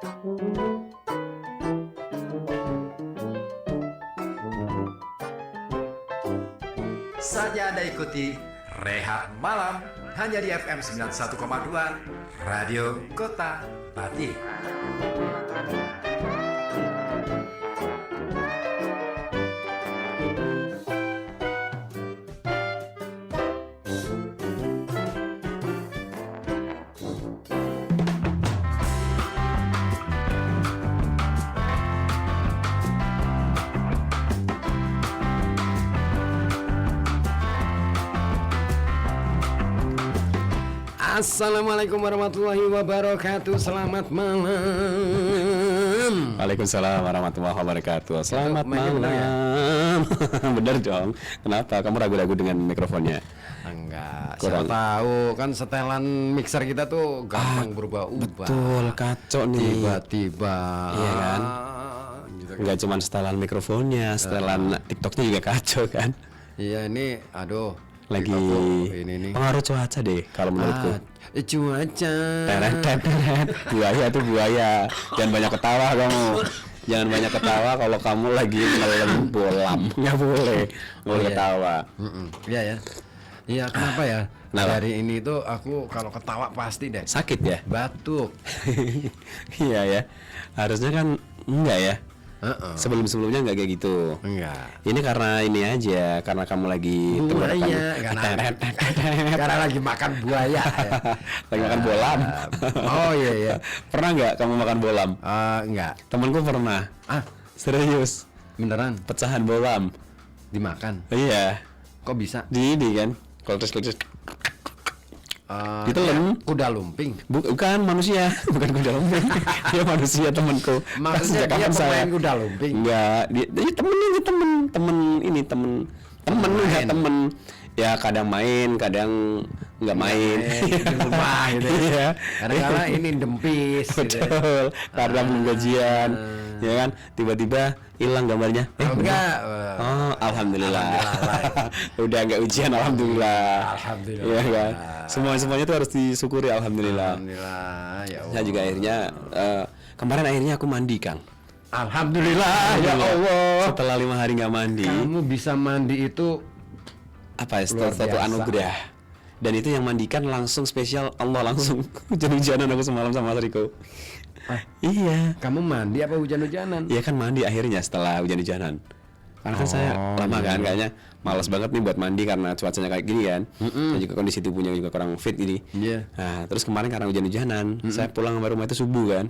Saja Anda ikuti Rehat Malam hanya di FM 91,2 Radio Kota Batik. Assalamualaikum warahmatullahi wabarakatuh. Selamat malam. Waalaikumsalam warahmatullahi wabarakatuh. Selamat Mic-nya bener ya? malam. Bener dong. Kenapa kamu ragu-ragu dengan mikrofonnya? Enggak, Kurang. siapa tahu kan setelan mixer kita tuh gampang berubah-ubah. Betul, kacau nih. Tiba-tiba. Iya kan? Gitu kan. Enggak cuma setelan mikrofonnya, setelan TikToknya juga kacau kan? Iya ini, aduh. Lagi TikTok ini nih. pengaruh cuaca deh kalau menurutku. Cuaca. Teret. Buaya tuh buaya. Jangan banyak ketawa kamu. Jangan banyak ketawa kalau kamu lagi ngelem bolam. Nggak boleh. Boleh iya. ketawa. Iya ya. Iya kenapa ya? Kenapa? Dari ini tuh aku kalau ketawa pasti deh Sakit ya? batuk. Iya ya. Harusnya kan enggak ya. Sebelum-sebelumnya Sebelum-sebelumnya enggak kayak gitu. enggak. Ini karena ini aja, karena kamu lagi Buaya, karena lagi makan buaya ya. lagi makan bolam. Oh iya iya. Pernah nggak kamu makan bolam? Enggak. Temanku pernah. Ah, Serius, beneran pecahan bolam. dimakan. Iya, Kok bisa? di ini kan. Kalau Ditelan. Kuda lumping. Bukan manusia, bukan kuda lumping. Dia manusia temanku. Maksudnya Sejak dia kapan pemain kuda lumping. Enggak, dia temen enggak temen. Ya kadang main, kadang nggak main. Di rumah gitu ya. Iya. Kadang-kadang ini dempis gitu ya. Betul. Karena belum gajian, ya kan? Tiba-tiba hilang gambarnya. Enggak. Oh, alhamdulillah. Udah nggak ujian, alhamdulillah. Alhamdulillah. Iya kan? Semuanya tuh harus disyukuri, alhamdulillah. Alhamdulillah ya Allah. Saya juga akhirnya kemarin akhirnya aku mandi, Kang. Alhamdulillah ya Allah. Setelah 5 hari nggak mandi, Kamu bisa mandi itu apa ya? Luar Suatu biasa. anugerah. Dan itu yang mandikan langsung spesial Allah langsung. Hujan-hujanan aku semalam sama Mas Riko. Iya. kamu mandi apa hujan-hujanan? Iya kan mandi akhirnya setelah hujan-hujanan. Karena kan saya lama iya. kan kayaknya malas banget nih buat mandi karena cuacanya kayak gini kan. Dan juga kondisi tubuhnya juga kurang fit ini. Iya. Nah, terus kemarin karena hujan-hujanan, saya pulang ke rumah itu subuh kan.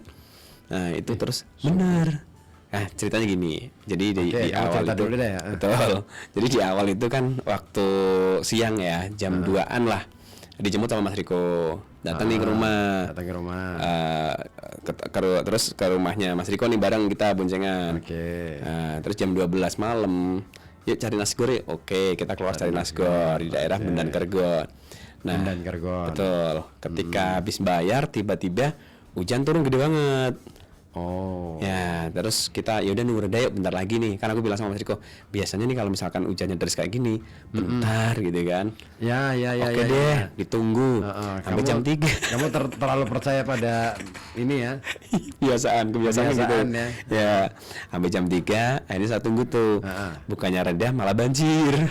Nah, itu terus bener. Nah, ceritanya gini. Jadi di Oke, kamu awal cerita itu dulu deh ya. betul. Jadi di awal itu kan waktu siang ya, jam 2-an lah. Dijemput sama Mas Riko. Datang nih ke rumah. Datang ke rumah. Terus ke rumahnya Mas Riko nih bareng kita boncengan. Oke. Nah, terus jam 12 malam, yuk cari nasi goreng. Oke, kita keluar cari nasi goreng di daerah Bendan Kergon. Nah, Bendan Kergon. betul. Ketika habis bayar, tiba-tiba hujan turun gede banget. Oh. Ya, terus kita yaudah nih udah yuk bentar lagi nih. Karena aku bilang sama Mas Riko, biasanya nih kalau misalkan hujannya deras kayak gini, bentar gitu kan. Ya. Oke deh, ditunggu sampai jam 3. Kamu terlalu percaya pada ini ya. Kebiasaan gitu. Kebiasaan, Ya, sampai jam 3, akhirnya saya tunggu tuh. Bukannya reda malah banjir.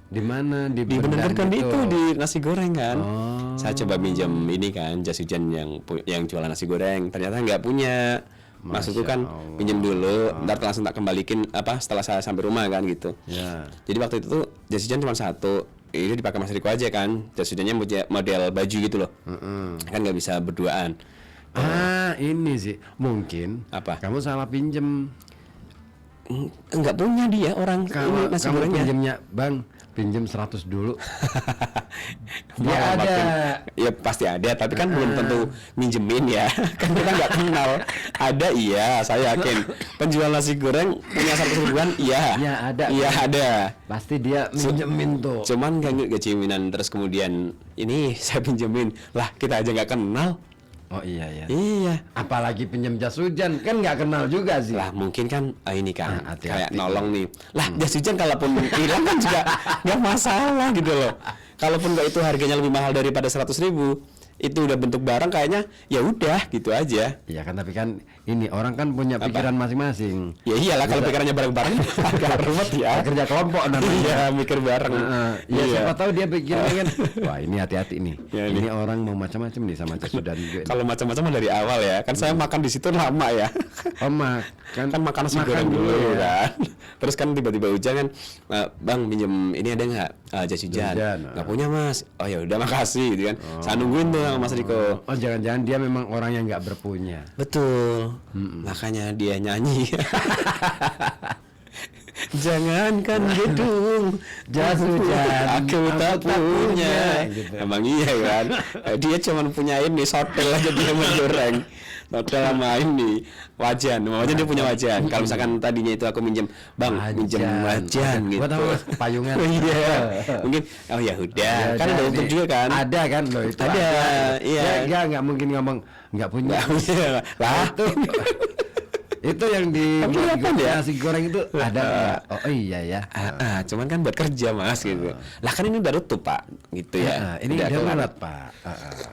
Di mana? Di Di Bendan bener kan itu. itu di nasi goreng kan. Oh. Saya coba minjem ini kan jas hujan yang jualan nasi goreng, ternyata nggak punya. Maksudku Masya kan Allah. pinjem dulu, ntar langsung tak kembalikin setelah saya sampai rumah kan gitu. Ya. Jadi waktu itu tuh jas hujan cuma satu, itu dipakai Mas Riko aja kan. Jas hujannya model baju gitu loh. Kan nggak bisa berduaan. Ini sih mungkin. Apa? Kamu salah pinjem. Nggak punya dia orang Kalau ini nasi kamu gorengnya. pinjemnya, Bang, pinjem 100 dulu. Dia Malah ada. ya pasti ada, tapi kan belum tentu minjemin ya. Kan kita nggak kenal. Ada iya, saya yakin. Penjual nasi goreng punya 100 ribuan, iya. Iya, ada. Iya ada. Pasti dia minjemin tuh. Cuman nggak gaciminan terus kemudian ini saya pinjemin. Lah kita aja nggak kenal. Oh iya ya. Iya. Apalagi pinjam jas hujan kan nggak kenal juga sih. Lah mungkin kan ini kan hati-hati. kayak nolong nih. Lah jas hujan kalaupun hilang kan juga nggak masalah gitu loh. Kalaupun nggak itu harganya lebih mahal daripada 100 ribu, itu udah bentuk barang kayaknya ya udah gitu aja. Iya kan, tapi kan ini orang kan punya pikiran masing-masing. Ya iyalah kalau pikirannya bareng-bareng agak ruwet ya. Kerja kelompok namanya. Iya, mikir bareng. Ya siapa tahu dia pikirnya kan, wah ini hati-hati nih. Ya, ini orang mau macam-macam nih sama Cak Sudan juga. Kalau macam-macam dari awal ya, kan saya makan di situ lama ya. Oh makan Kan makan nasi goreng dulu kan. Terus kan tiba-tiba hujan kan, Bang minjem ini ada nggak jas hujan? Nggak punya Mas. Oh ya udah makasih gitu kan. Saya nungguin tuh sama Mas Riko. Oh jangan-jangan dia memang orang yang nggak berpunya. Betul. Makanya dia nyanyi. Jangankan gedung, jas hujan aku tak punya. Gitu. Emang iya kan? Dia cuma punya ini sotel aja dia menggoreng. Sotel sama ini wajan. Makanya dia punya wajan. Kalau misalkan tadinya itu aku minjem, Bang, minjem wajan gitu. Buat apa? Payungan. Iya. Mungkin oh ya udah. Kan udah untuk juga kan. Ada kan loh itu. Ada. Iya. Ya nggak mungkin ngomong nggak punya. Lah Itu yang di Kelihatan ya? nasi goreng itu ada nggak? Oh iya ya. Cuman kan buat kerja Mas gitu. Lah kan ini udah tutup Pak, gitu ya. Ini udah kelar. darurat Pak.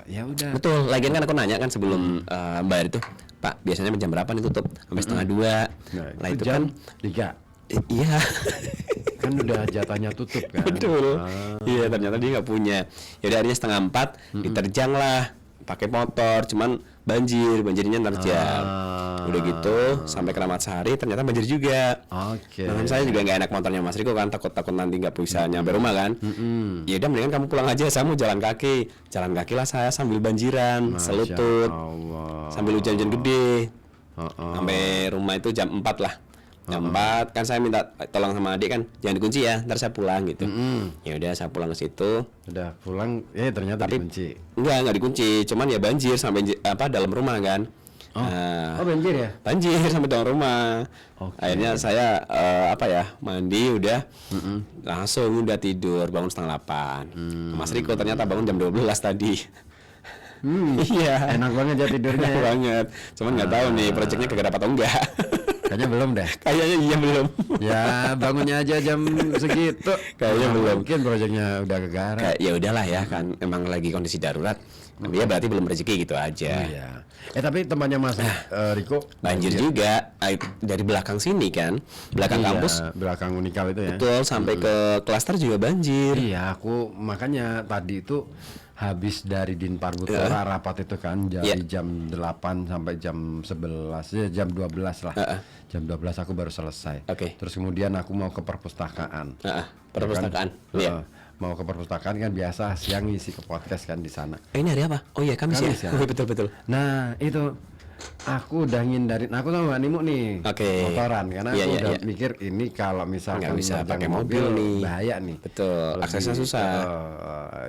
Ya udah. Betul. Lagian kan aku nanya kan sebelum bayar itu, Pak biasanya jam berapa nih tutup? Sampai setengah 2. Nah, itu jam kan 3 iya. kan udah jatahnya tutup kan. Betul. Iya ternyata dia nggak punya. Ya udah akhirnya setengah 4 diterjang lah pakai motor, cuman banjirnya nerjang. Udah gitu sampai Keramat Sari ternyata banjir juga. Oke. Nah, saya juga nggak enak motornya Mas Riko kan, takut nanti nggak bisa nyampe rumah kan. Ya udah mendingan kamu pulang aja, saya mau jalan kaki lah saya sambil banjiran, selutut, sambil hujan-hujan gede. Sampai rumah itu jam 4 lah. Jam 4 kan saya minta tolong sama adik kan, jangan dikunci ya, ntar saya pulang gitu. Ya udah saya pulang ke situ. Udah pulang, ternyata dikunci. Nggak dikunci, cuman ya banjir sampai dalam rumah kan. Banjir ya? Banjir sampai dalam rumah. Akhirnya saya mandi udah, langsung udah tidur, bangun setengah 8. Mas Riko ternyata bangun jam 12 tadi. Iya. Enak banget ya tidurnya. Enak banget. Cuman nggak tahu nih proyeknya kagak dapat atau enggak. Kayaknya belum deh. Kayaknya iya belum. Ya bangunnya aja jam segitu. Kayaknya belum. Mungkin proyeknya udah kegarap. Kayak ya udahlah ya kan, emang lagi kondisi darurat. Dia berarti belum rezeki gitu aja. Iya. Tapi temannya Mas Riko Banjir juga dari belakang sini kan, belakang kampus. belakang Unikal itu ya. Betul, sampai ke klaster juga banjir. Iya, aku makanya tadi itu habis dari Dinpar Butora rapat itu kan dari jam 8 sampai jam 11 ya jam 12 lah. Jam 12 aku baru selesai. Terus kemudian aku mau ke perpustakaan. Perpustakaan. Kan, mau ke perpustakaan kan biasa siang ngisi ke podcast kan di sana. Ini hari apa? Oh iya Kamis ya. Betul. Nah, itu aku udah ngindarin, aku sama Mbak Nimu nih motoran karena aku udah mikir ini kalau misalkan nggak bisa pakai mobil nih bahaya nih. Betul. Aksesnya susah.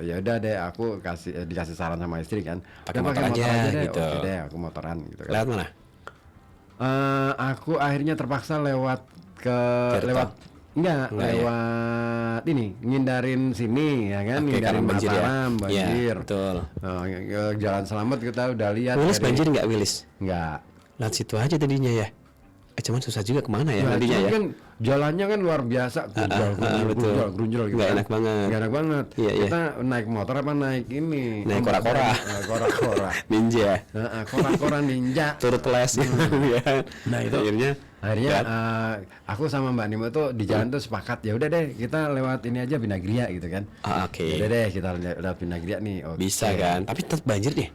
Ya udah deh, aku dikasih saran sama istri kan. Pakai motor aja deh. gitu. Oke deh, aku motoran gitu kan. Lewat mana? Aku akhirnya terpaksa lewat lewat ini ngindarin sini ya kan, ngindarin banjir Mataram, banjir. Ya, betul. Jalan Selamat kita udah lihat. Wilis banjir nggak Wilis? Nggak. Lewat situ aja tadinya ya. Cuman susah juga kemana ya nantinya ya. Kan jalannya kan luar biasa, grunjol gitu. Nggak enak banget. Nggak enak banget. Kita naik motor apa naik ini? Naik kora-kora. Kora-kora. Ninja. Kora-kora ninja. Turut les. Nah itu akhirnya aku sama Mbak Nimo tuh di jalan tuh sepakat ya udah deh kita lewat ini aja Binagria gitu kan. Udah deh kita lewat Binagria nih. Bisa kan, tapi tetap banjir deh.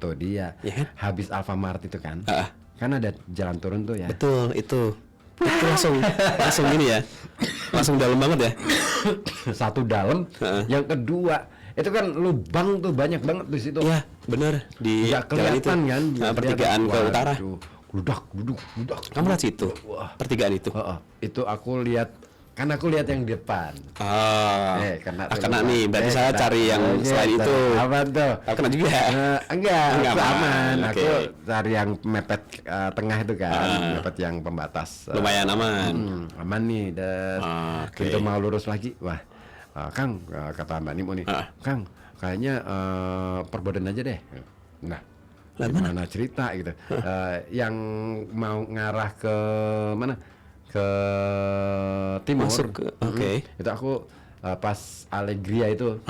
Tuh dia. Habis Alfamart itu kan. Kan ada jalan turun tuh ya. Betul itu langsung gini ya, langsung dalam banget ya. Satu dalam, yang kedua itu kan lubang tuh banyak banget di situ. Iya bener di jalan itu kan. Pertigaan ke utara. Duduk. Kamu lihat situ? Pertigaan itu? Itu aku lihat. Kan aku lihat yang di depan. Kena nih. Berarti saya cari yang selain itu. Apa tuh? Kena juga. Enggak aman. Aku cari yang mepet tengah itu kan, mepet yang pembatas. Lumayan aman. Aman nih. Kita mau lurus lagi. Wah, Kang, kata Mbak Nimo nih, Kang, kayaknya perboden aja deh. Nah, gimana cerita gitu? Yang mau ngarah ke mana? Ke timur. Masuk ke, itu aku pas Allegria itu.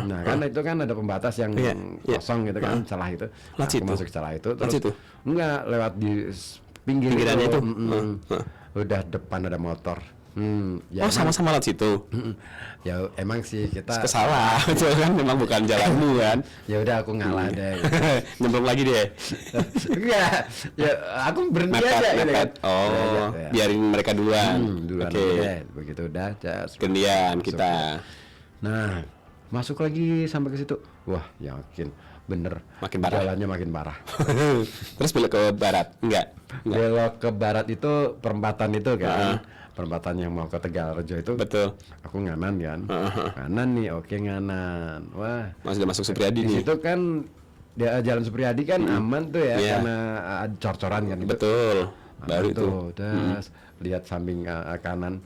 Nah kan itu kan ada pembatas yang kosong gitu kan, celah itu. Nah, aku masuk celah itu terus enggak lewat di pinggirannya itu. Udah depan ada motor. Ya sama-sama lewat situ. Ya emang sih kita kesalah, itu kan memang bukan jalanmu kan. Ya udah aku ngalah deh. Nyemplung lagi deh. Enggak. Ya aku berhenti aja gitu kan. Oh, biarin mereka duluan. Oke. Begitu udah, gantian kita. Nah, masuk lagi sampai ke situ. Wah, yakin bener makin parah. Jalannya makin parah. Terus belok ke barat? Enggak. Belok ke barat itu perempatan itu kan. Perempatan yang mau ke Tegalrejo itu. Betul. Aku nganan kan. Kanan nih, oke nganan. Wah, sudah masuk Supriyadi nih. Di situ kan Jalan Supriyadi kan aman tuh ya karena cor-coran kan. Betul. Baru itu. Terus lihat samping kanan,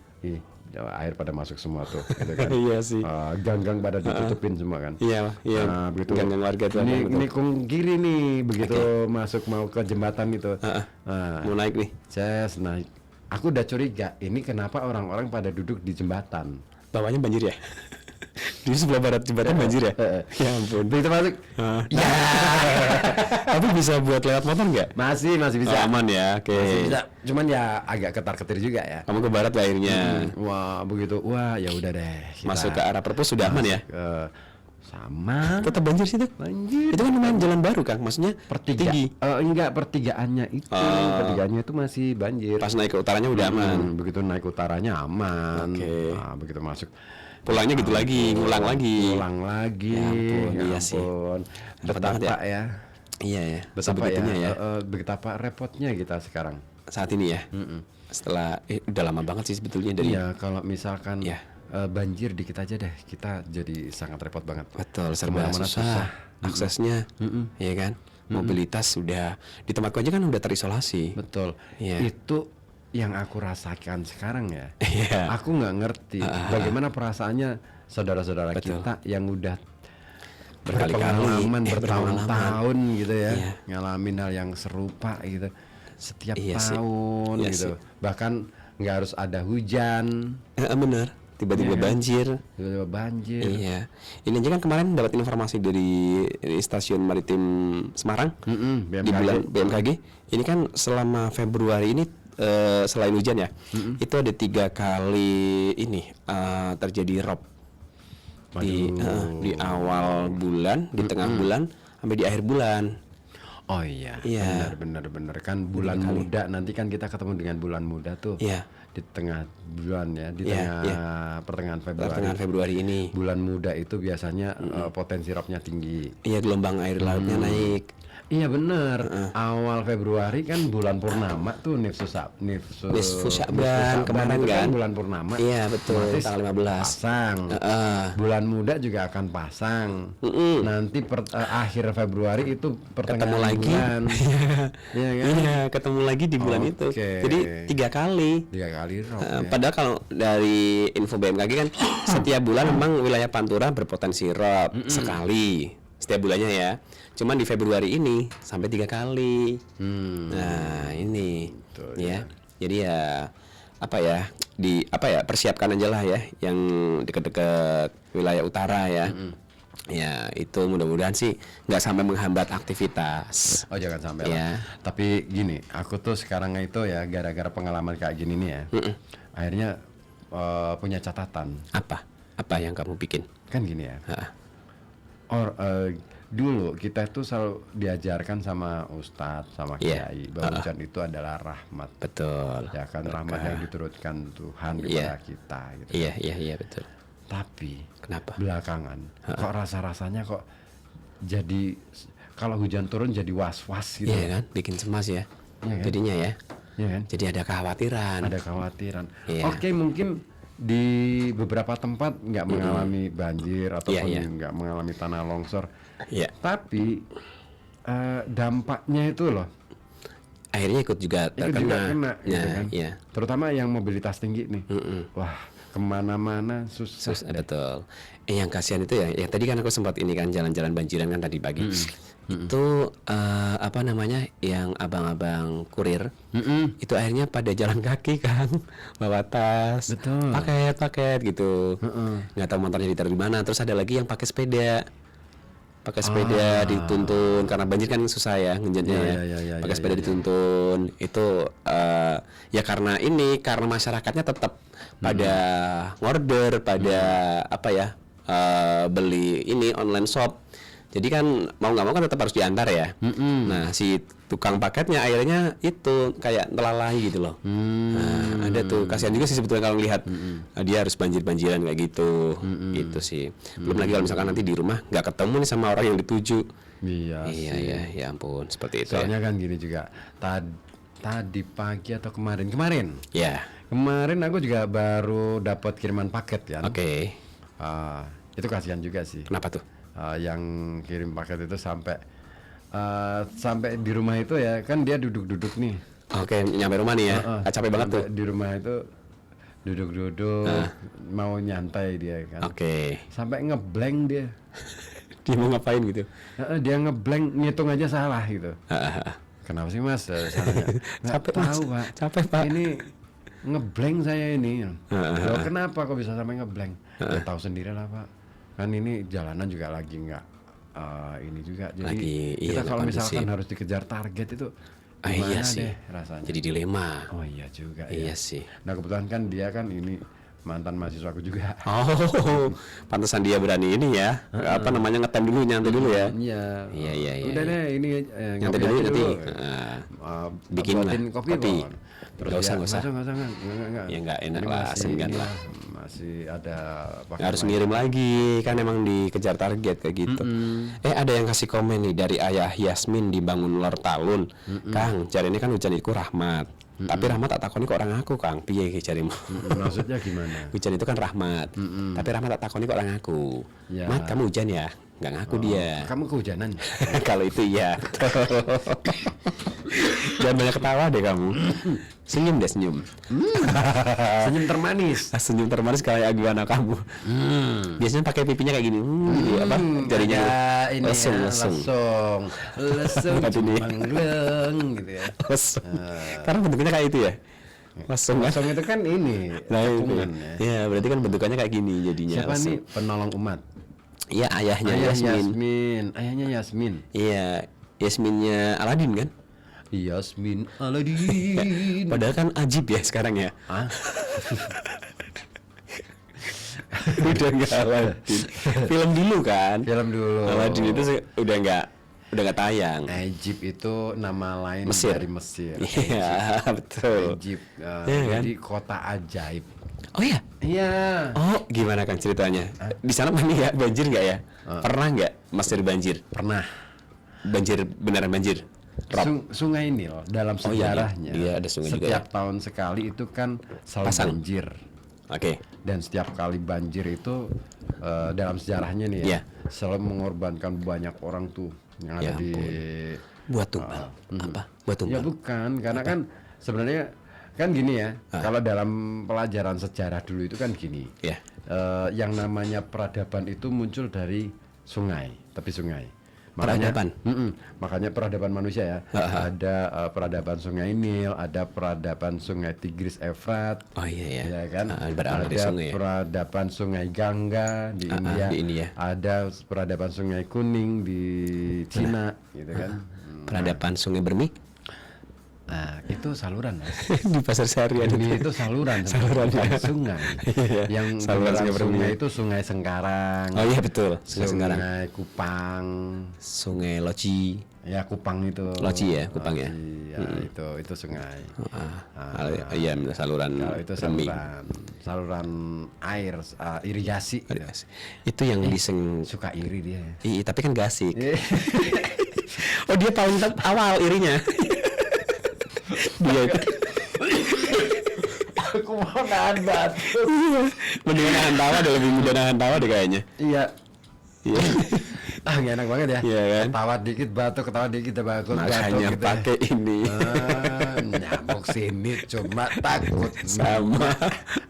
air pada masuk semua tuh gitu kan. Iya sih. Gang-gang pada ditutupin semua kan. Iya. Nah, begitu. Gang-gang warga tuh. Ini kung kiri nih, begitu masuk mau ke jembatan itu. Mau naik nih. Naik. Aku udah curiga, ini kenapa orang-orang pada duduk di jembatan? Bawahnya banjir ya? Di sebelah barat jembatan banjir ya? Ya ampun. Begitu masuk. Ya. Tapi bisa buat lewat motor nggak? Masih bisa. Aman ya, oke. Masih bisa. Cuman ya agak ketar-ketir juga ya. Kamu ke barat lah akhirnya. Wah, begitu. Wah, ya udah deh. Masuk ke arah Perpus sudah aman ya? Sama. Tetap banjir sih tuh. Banjir. Itu kan lumayan jalan baru Kang, maksudnya tinggi. Enggak, pertigaannya itu. Pertigaannya itu masih banjir. Pas naik ke utaranya udah aman. Begitu naik utaranya aman. Oke. Nah, begitu masuk. Pulangnya gitu lagi, ngulang lagi. Ya ampun, iya sih. Betapa ya. Iya ya. Betapa ya. Betapa repotnya kita sekarang. Saat ini ya. Setelah udah lama banget sih sebetulnya dari. Iya, kalau misalkan banjir dikit aja deh, kita jadi sangat repot banget. Betul, serba susah. Aksesnya, ya kan. Mobilitas sudah di tempatku aja kan udah terisolasi. Betul. Yeah. Itu yang aku rasakan sekarang ya. Yeah. Aku nggak ngerti bagaimana perasaannya saudara-saudara kita yang udah berpengalaman bertahun-tahun gitu ya, ngalamin hal yang serupa gitu setiap tahun gitu. Bahkan nggak harus ada hujan. Bener. Tiba-tiba banjir. Iya. Ini aja kan kemarin dapat informasi dari Stasiun Maritim Semarang di bulan BMKG. Ini kan selama Februari ini selain hujan ya, itu ada 3 kali ini terjadi rob di awal bulan, di tengah bulan, sampai di akhir bulan. Oh iya. Benar kan bulan muda, nanti kan kita ketemu dengan bulan muda tuh. Iya. Di tengah bulan ya, di tengah pertengahan Februari ini. Bulan muda itu biasanya potensi robnya tinggi. Iya, gelombang air lautnya naik. Iya benar. Awal Februari kan bulan purnama tuh Nisfu Sya'ban kemarin kan bulan purnama. Iya betul. Tanggal 15. Pasang. Bulan muda juga akan pasang. Nanti akhir Februari itu pertengahan ketemu lagi. Bulan. Iya kan? Iya, ketemu lagi di bulan itu. Jadi 3 kali. 3 kali rob. Padahal kalau dari info BMKG kan setiap bulan memang wilayah Pantura berpotensi rob sekali setiap bulannya ya. Cuman di Februari ini sampai 3 kali. Nah ini ya. Jadi ya persiapkan aja lah ya yang dekat-dekat wilayah utara ya. Ya itu mudah-mudahan sih nggak sampai menghambat aktivitas. Oh jangan sampai lah. Tapi gini, aku tuh sekarang itu ya gara-gara pengalaman kayak gini nih ya. Akhirnya punya catatan. Apa yang kamu bikin? Kan gini ya. Dulu kita itu selalu diajarkan sama ustadz, sama kiai bahwa hujan itu adalah rahmat. Betul. Ya kan, rahmat yang diturunkan Tuhan kepada kita gitu. Iya betul. Tapi kenapa? Belakangan kok rasa-rasanya kok jadi kalau hujan turun jadi was-was gitu. Iya kan, bikin cemas ya. Kan? Jadinya ya. Iya kan? Jadi ada kekhawatiran. Oke, mungkin di beberapa tempat nggak mengalami banjir ataupun nggak mengalami tanah longsor. Tapi dampaknya itu loh. Akhirnya ikut juga terkena. Gitu kan? Terutama yang mobilitas tinggi nih. Wah, kemana-mana susah. Betul. Yang kasihan itu ya, yang tadi kan aku sempat ini kan jalan-jalan banjiran kan tadi pagi. Itu apa namanya, yang abang-abang kurir itu akhirnya pada jalan kaki kan, bawa tas, Betul. paket gitu, nggak tahu motornya ditaruh di mana. Terus ada lagi yang pakai sepeda dituntun karena banjir kan susah ya ngejetnya ya. Pakai sepeda dituntun itu ya karena masyarakatnya tetap pada order, pada apa ya, beli ini online shop. Jadi kan mau nggak mau kan tetap harus diantar ya. Nah si tukang paketnya akhirnya itu kayak telalai gitu loh. Nah, ada tuh, kasihan juga sih sebetulnya kalau lihat dia harus banjir-banjiran kayak gitu. Itu sih. Belum lagi kalau misalkan nanti di rumah nggak ketemu nih sama orang yang dituju. Iya sih. Iya, ya ampun, seperti itu. Soalnya kan gini juga. Tadi pagi atau kemarin. Ya. Kemarin aku juga baru dapat kiriman paket kan. Oke. Itu kasihan juga sih. Kenapa tuh? Yang kirim paket itu sampai di rumah itu ya kan dia duduk-duduk nih. Oke, nyampe rumah nih ya. Capek banget tuh. Di rumah itu duduk-duduk mau nyantai dia kan. Oke. Sampai ngeblank dia. Dia mau ngapain gitu? Dia ngeblank, ngitung aja salah gitu. Kenapa sih Mas? Salahnya. Capek, tahu Mas. Pak. Capek, Pak. Ini ngeblank saya ini. Loh, kenapa kok bisa sampai ngeblank? Ya tahu sendiri lah Pak. Kan ini jalanan juga lagi nggak ini juga. Jadi kita kalau misalkan harus dikejar target itu gimana iya sih. deh rasanya. Jadi dilema. Oh iya juga. Iya ya. sih. Nah kebetulan kan dia kan ini mantan mahasiswaku juga. Oh, pantesan dia berani ini ya. Apa namanya, ngetem dulu, nyantai dulu ya. Iya. Udah deh ini nyantai dulu nanti. Bikin kopi. Terus nggak usah. Enggak. Ya nggak enak lah, senggan lah. Masih ada harus ngirim lagi kan, emang dikejar target kayak gitu. Ada yang kasih komen nih dari Ayah Yasmin di Bangun Lor Talun. Kang, jari ini kan hujan itu rahmat. Tapi rahmat tak takoni kok orang aku, Kang. Piye ki jarimu? Maksudnya gimana? Hujan itu kan rahmat. Tapi rahmat tak takoni kok orang aku. Ya. Mat, kamu hujan ya? Nggak ngaku dia. Kamu kehujanan? Kalau itu iya. Jangan banyak ketawa deh kamu. Senyum deh, senyum. Senyum termanis. Senyum termanis kayak gimana kamu? Biasanya pakai pipinya kayak gini. Apa? Jarinya ini lesung mangleng gitu ya. Lesung. Karena bentuknya kayak itu ya. Lesung itu kan ini. Nah, ya, berarti kan bentukannya kayak gini jadinya. Siapa nih penolong umat? Iya, ayahnya Yasmin. Ayahnya Yasmin. Iya, Yasminnya Aladin kan? Yasmin Aladin. Padahal kan Ajib ya sekarang ya. Udah nggak Aladin. Film dulu kan? Film dulu. Aladin itu udah nggak tayang. Ajib itu nama lain Mesir. dari Mesir. Iya, betul. Ajib. Kan? Jadi kota ajaib. Oh iya? Iya. Oh, gimana kan ceritanya? Di sana paling ya banjir nggak ya? Pernah nggak Mas dari banjir? Pernah. Banjir, beneran banjir? Sungai Nil dalam sejarahnya. Iya, ada sungai juga. Setiap tahun sekali itu kan selalu banjir. Oke. Dan setiap kali banjir itu dalam sejarahnya nih ya, selalu mengorbankan banyak orang tuh yang ada di buat tumbal. Apa? Buat tumbal. Ya bukan, karena kan sebenarnya kan gini ya, kalau dalam pelajaran sejarah dulu itu kan gini. Yang namanya peradaban itu muncul dari sungai, tepi sungai. Peradaban. Makanya peradaban manusia ya. Ada peradaban Sungai Nil, ada peradaban Sungai Tigris Efrat. Oh iya. Ya kan? Ada sungai, peradaban Sungai Gangga di India. Ada peradaban Sungai Kuning di Cina, gitu kan? Peradaban Sungai Bermi? Itu saluran Mas. Di pasar seharian itu saluran bukan sungai. Yang saluran sungai itu Sungai Sengkarang. Oh iya betul, Sungai Kupang, Sungai Loci. Ya Kupang itu. Loci ya, Kupang ya. Itu sungai. Iya, saluran. Kalau itu saluran air, irigasi. Itu yang diseng suka iri dia. Iya, tapi kan gasik. Oh, dia paling awal irinya. Dia itu. Aku mau nahan batuk. Mendingan nahan tawa deh, lebih mudah nahan tawa deh kayaknya. Iya. Nggak enak banget ya. Iya kan? Ketawa dikit batuk, batuk. Makanya gitu pakai ini. Nyamuk sini cuma takut sama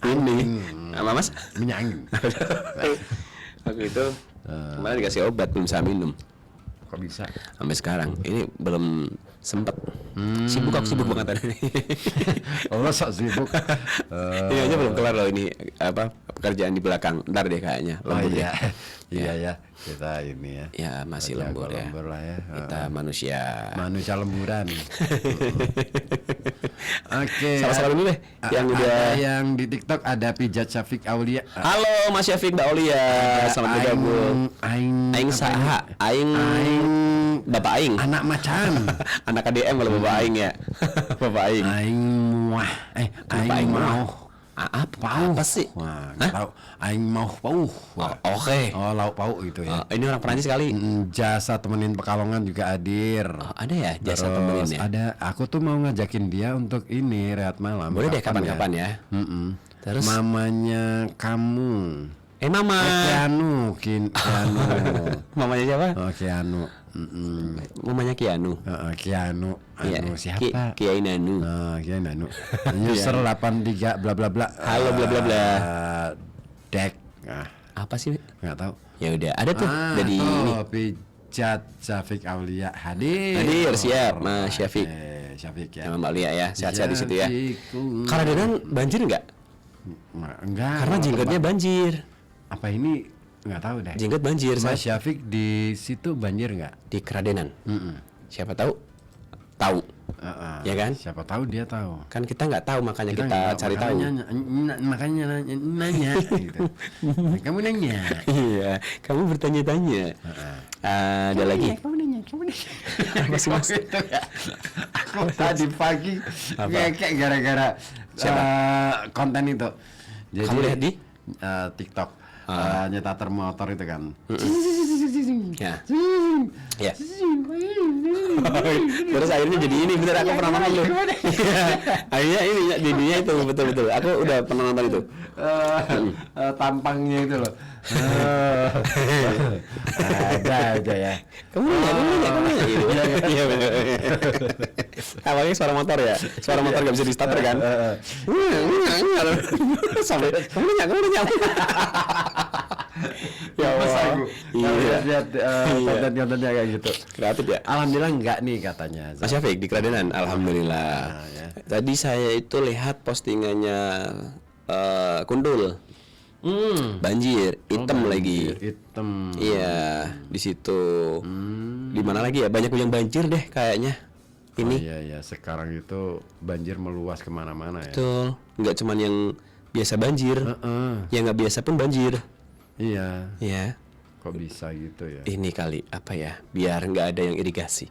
ini Sama Mas? Minyak angin. Waktu itu kemarin dikasih obat belum bisa minum. Kok bisa? Sampai sekarang ini belum sempet. Sibuk banget tadi. Oh, sok sibuk. Ini aja belum kelar loh ini pekerjaan di belakang. Ntar deh kayaknya lembur iya. ya. Iya ya, kita ini ya. Ya masih lembur ya. Lembur lah ya. Kita manusia lemburan. Oke. Salah-salah dulu deh. Yang udah yang di TikTok ada Pijat Syafiq Aulia. Halo Mas Syafiq Mbak Aulia. Selamat bergabung. Aing Saha. Aing Bapak Aing. anak macan. Anak KDM kalau Bapak Aing ya. Bapak Aing. Aing muah. Aing mau. Apa sih? Wah, nggak tahu. Aing mau pauh. Oke. Oh, lauk pauk gitu ya. Ini orang Perancis kali. Jasa temenin Pekalongan juga hadir. Ada ya jasa Terus temenin ya. ada, aku tuh mau ngajakin dia untuk ini rehat malam. Boleh deh kapan-kapan ya. Terus mamanya kamu. Mama. Keanu. Mamanya siapa? Oh, Keanu. Mamanya Keanu. Keanu. Siapa? Kiai Nanu. Kiai Nanu. User 83 bla bla bla. Halo bla bla bla. Dek. Apa sih? Nggak tahu. Ya udah, ada tuh dari ini. Pijat Syafiq Aulia hadir. Hadir, siap Mas Syafiq. Syafiq ya. Sama Mbak Lia ya, sehat-sehat di situ ya. Syafiqu. Karadenan banjir enggak? Enggak. Karena jenggetnya banjir. Apa ini nggak tahu deh. Jenggot banjir. Mas Syafiq di situ banjir nggak? Di Keradenan. Siapa tahu? Tahu. Ya kan? Siapa tahu dia tahu. Kan kita nggak tahu makanya kita nggak cari tahu. Makanya nanya gitu. Kamu nanya. Iya, kamu bertanya-tanya. Ada lagi. Kamu nanya. Masih Mas. Itu ya. Aku tadi pagi ngekek gara-gara konten itu. Jadi, kamu lihat di TikTok nyetater motor itu kan. Ya. Ya. Terus akhirnya jadi ini, bener aku pernah nonton dulu. Akhirnya ini jadinya itu betul-betul. Aku udah pernah nonton itu. Tampangnya itu loh. Ada aja ya. Kamu nanya gitu. Iya benar. Awalnya suara motor ya. Suara motor gak bisa di starter kan. Sampai kamu nanya. Ya Allah. Iya. Lihat konten-kontennya kayak gitu. Kreatif ya. Alhamdulillah enggak nih katanya. Mas Syafiq di Keradenan, alhamdulillah. Ya. Tadi saya itu lihat postingannya Kundul. Banjir, hitam lagi. Hitam. Iya, di situ. Di mana lagi ya? Banyak yang banjir deh kayaknya. Ini. Oh, iya, sekarang itu banjir meluas kemana-mana ya. Betul. Nggak cuman yang biasa banjir. Yang nggak biasa pun banjir. Iya. Iya. Kok bisa gitu ya? Ini kali apa ya? Biar nggak ada yang irigasi.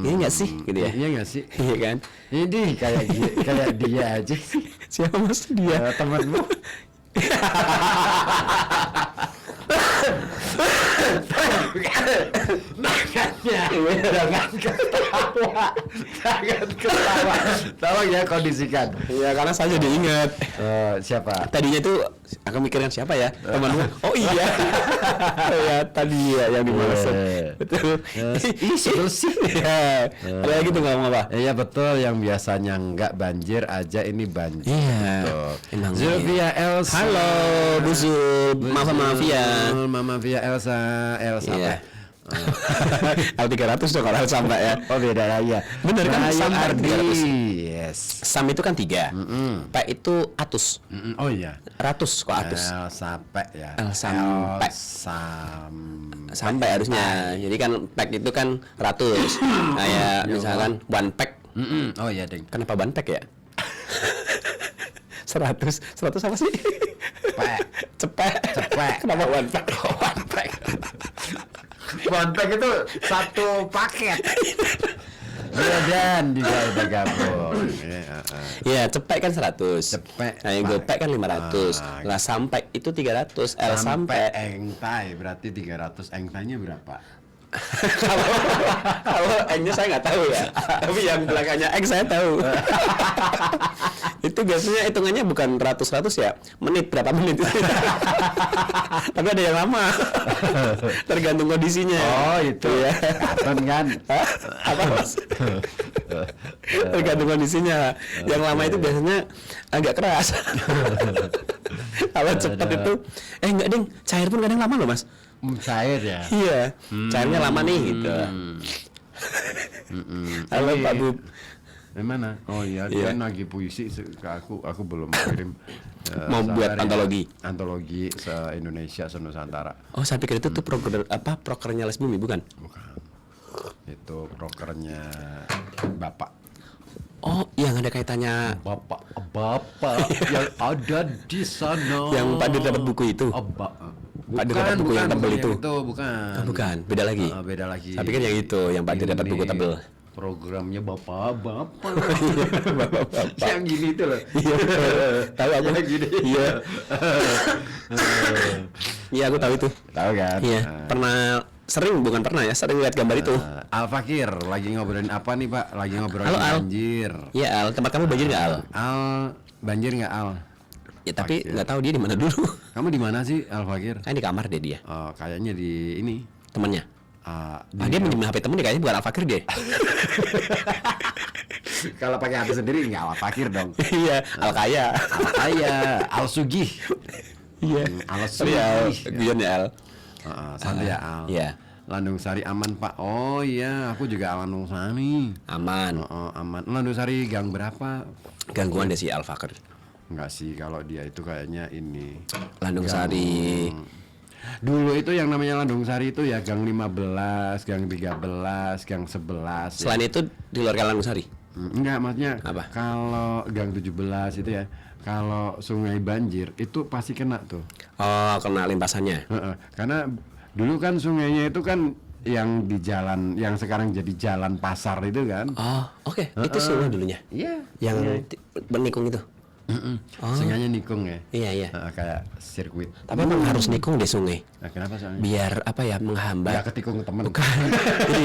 Iya nggak sih, gitu ya? Iya nggak sih? Iya kan? Ini kayak dia aja sih. Siapa mas dia? Temanmu. Jangan ketawa. Tolong ya kondisikan. Iya karena saya jadi ingat. Siapa? Tadinya tuh aku mikirkan siapa ya temanmu. Oh iya. Ya tadi ya yang dimaksud. Betul. Ih sebel sih. Ada lagi tuh ngomong apa? Iya betul, yang biasanya nggak banjir aja ini banjir. Iya. Emang Zulfia Elsa. Halo Bu Zul. Maaf ya. Mama via Elsa. Iya. L300 dong kalau sampai ya. Oh beda lagi ya. Bener kan sampai 300. Yes. Sam itu kan 3. P itu atus. Oh iya. Ratus kok atus. L sampai ya. L sampai. Sampai harusnya. Jadi kan pack itu kan ratus. Kayak misalkan one pack. Oh iya ding. Kenapa one pack ya? 100 apa sih? Cepet. Kenapa one pack? One pack itu satu paket. Iya dan juga udah gabung. Iya, cepet kan 100. Cepet. Nah, yang gopek kan 500. Lah sampai itu 300. L sampai engtai berarti 300. Engtainya berapa? Kalau N-nya saya nggak tahu ya. Tapi yang belakangnya X saya tahu. Itu biasanya hitungannya bukan ratus-ratus ya, menit berapa menit. Tapi ada yang lama. Tergantung kondisinya. Oh itu ya. Karton kan. Apa Mas? Tergantung kondisinya. Yang lama itu biasanya agak keras. Kalau cepat itu, enggak ding, cair pun kadang lama loh Mas. Cair ya. Iya, cairnya lama nih gitu. Halo Pak Bub. Gimana? Oh iya, dia lagi puisi ke aku belum kirim. Mau buat antologi se-Indonesia, se-Nusantara. Oh, saya pikir itu tuh prokernya Les Bumi, bukan? Bukan. Itu prokernya Bapak. Oh, yang ada kaitannya Bapak yang ada di sana. yang Pak Dir dapat buku itu. Pak Dir dapat buku yang tebel itu. Bukan. Oh, bukan, beda lagi. Beda lagi. Saya pikir yang itu, yang Pak Dir dapat buku tebel. Programnya Bapak. Bapak. Yang gini itu loh. Iya. Tahu aku gini. Iya. Iya, aku tahu itu. Tahu kan? Iya. Sering lihat gambar itu. Al Fakir lagi ngobrolin apa nih Pak? Lagi ngobrolin Halo, Al. banjir. Iya, Al, tempat kamu banjir nggak Al? Al, banjir nggak Al? Ya tapi nggak tahu dia di mana dulu. Kamu di mana sih Al Fakir? Kan di kamar deh dia. Oh, kayaknya di ini. Temennya. Dia minjem HP temen deh, kayaknya bukan Al Fakir deh. Kalau pakai HP sendiri nggak Al Fakir dong. Iya, Al Kaya. Al Kaya, Al Sugih. Iya. Al Iya, Sugih. Guyon ya Al. Santai ya Al. Iya. Landung Sari aman Pak. Oh iya, aku juga Landung Sari. Aman. Aman. Landung Sari gang berapa? Gangguan deh si Al Fakir. Enggak sih, kalau dia itu kayaknya ini. Landung Sari. Dulu itu yang namanya Landung Sari itu ya gang 15, gang 13, gang 11. Selain itu di luar Landung Sari. Enggak, maksudnya apa? Kalau gang 17 itu ya, kalau sungai banjir itu pasti kena tuh. Oh, kena limpasannya. Karena dulu kan sungainya itu kan yang di jalan, yang sekarang jadi jalan pasar itu kan. Oh, oke. Itu sungai dulunya. Iya. Yang menikung itu. Sungainya nikung ya. Iya. Kayak sirkuit. Tapi emang harus nikung deh sungai. Nah, kenapa soalnya? Biar apa ya, menghambat. Ya ketikung temen. Bukan. Jadi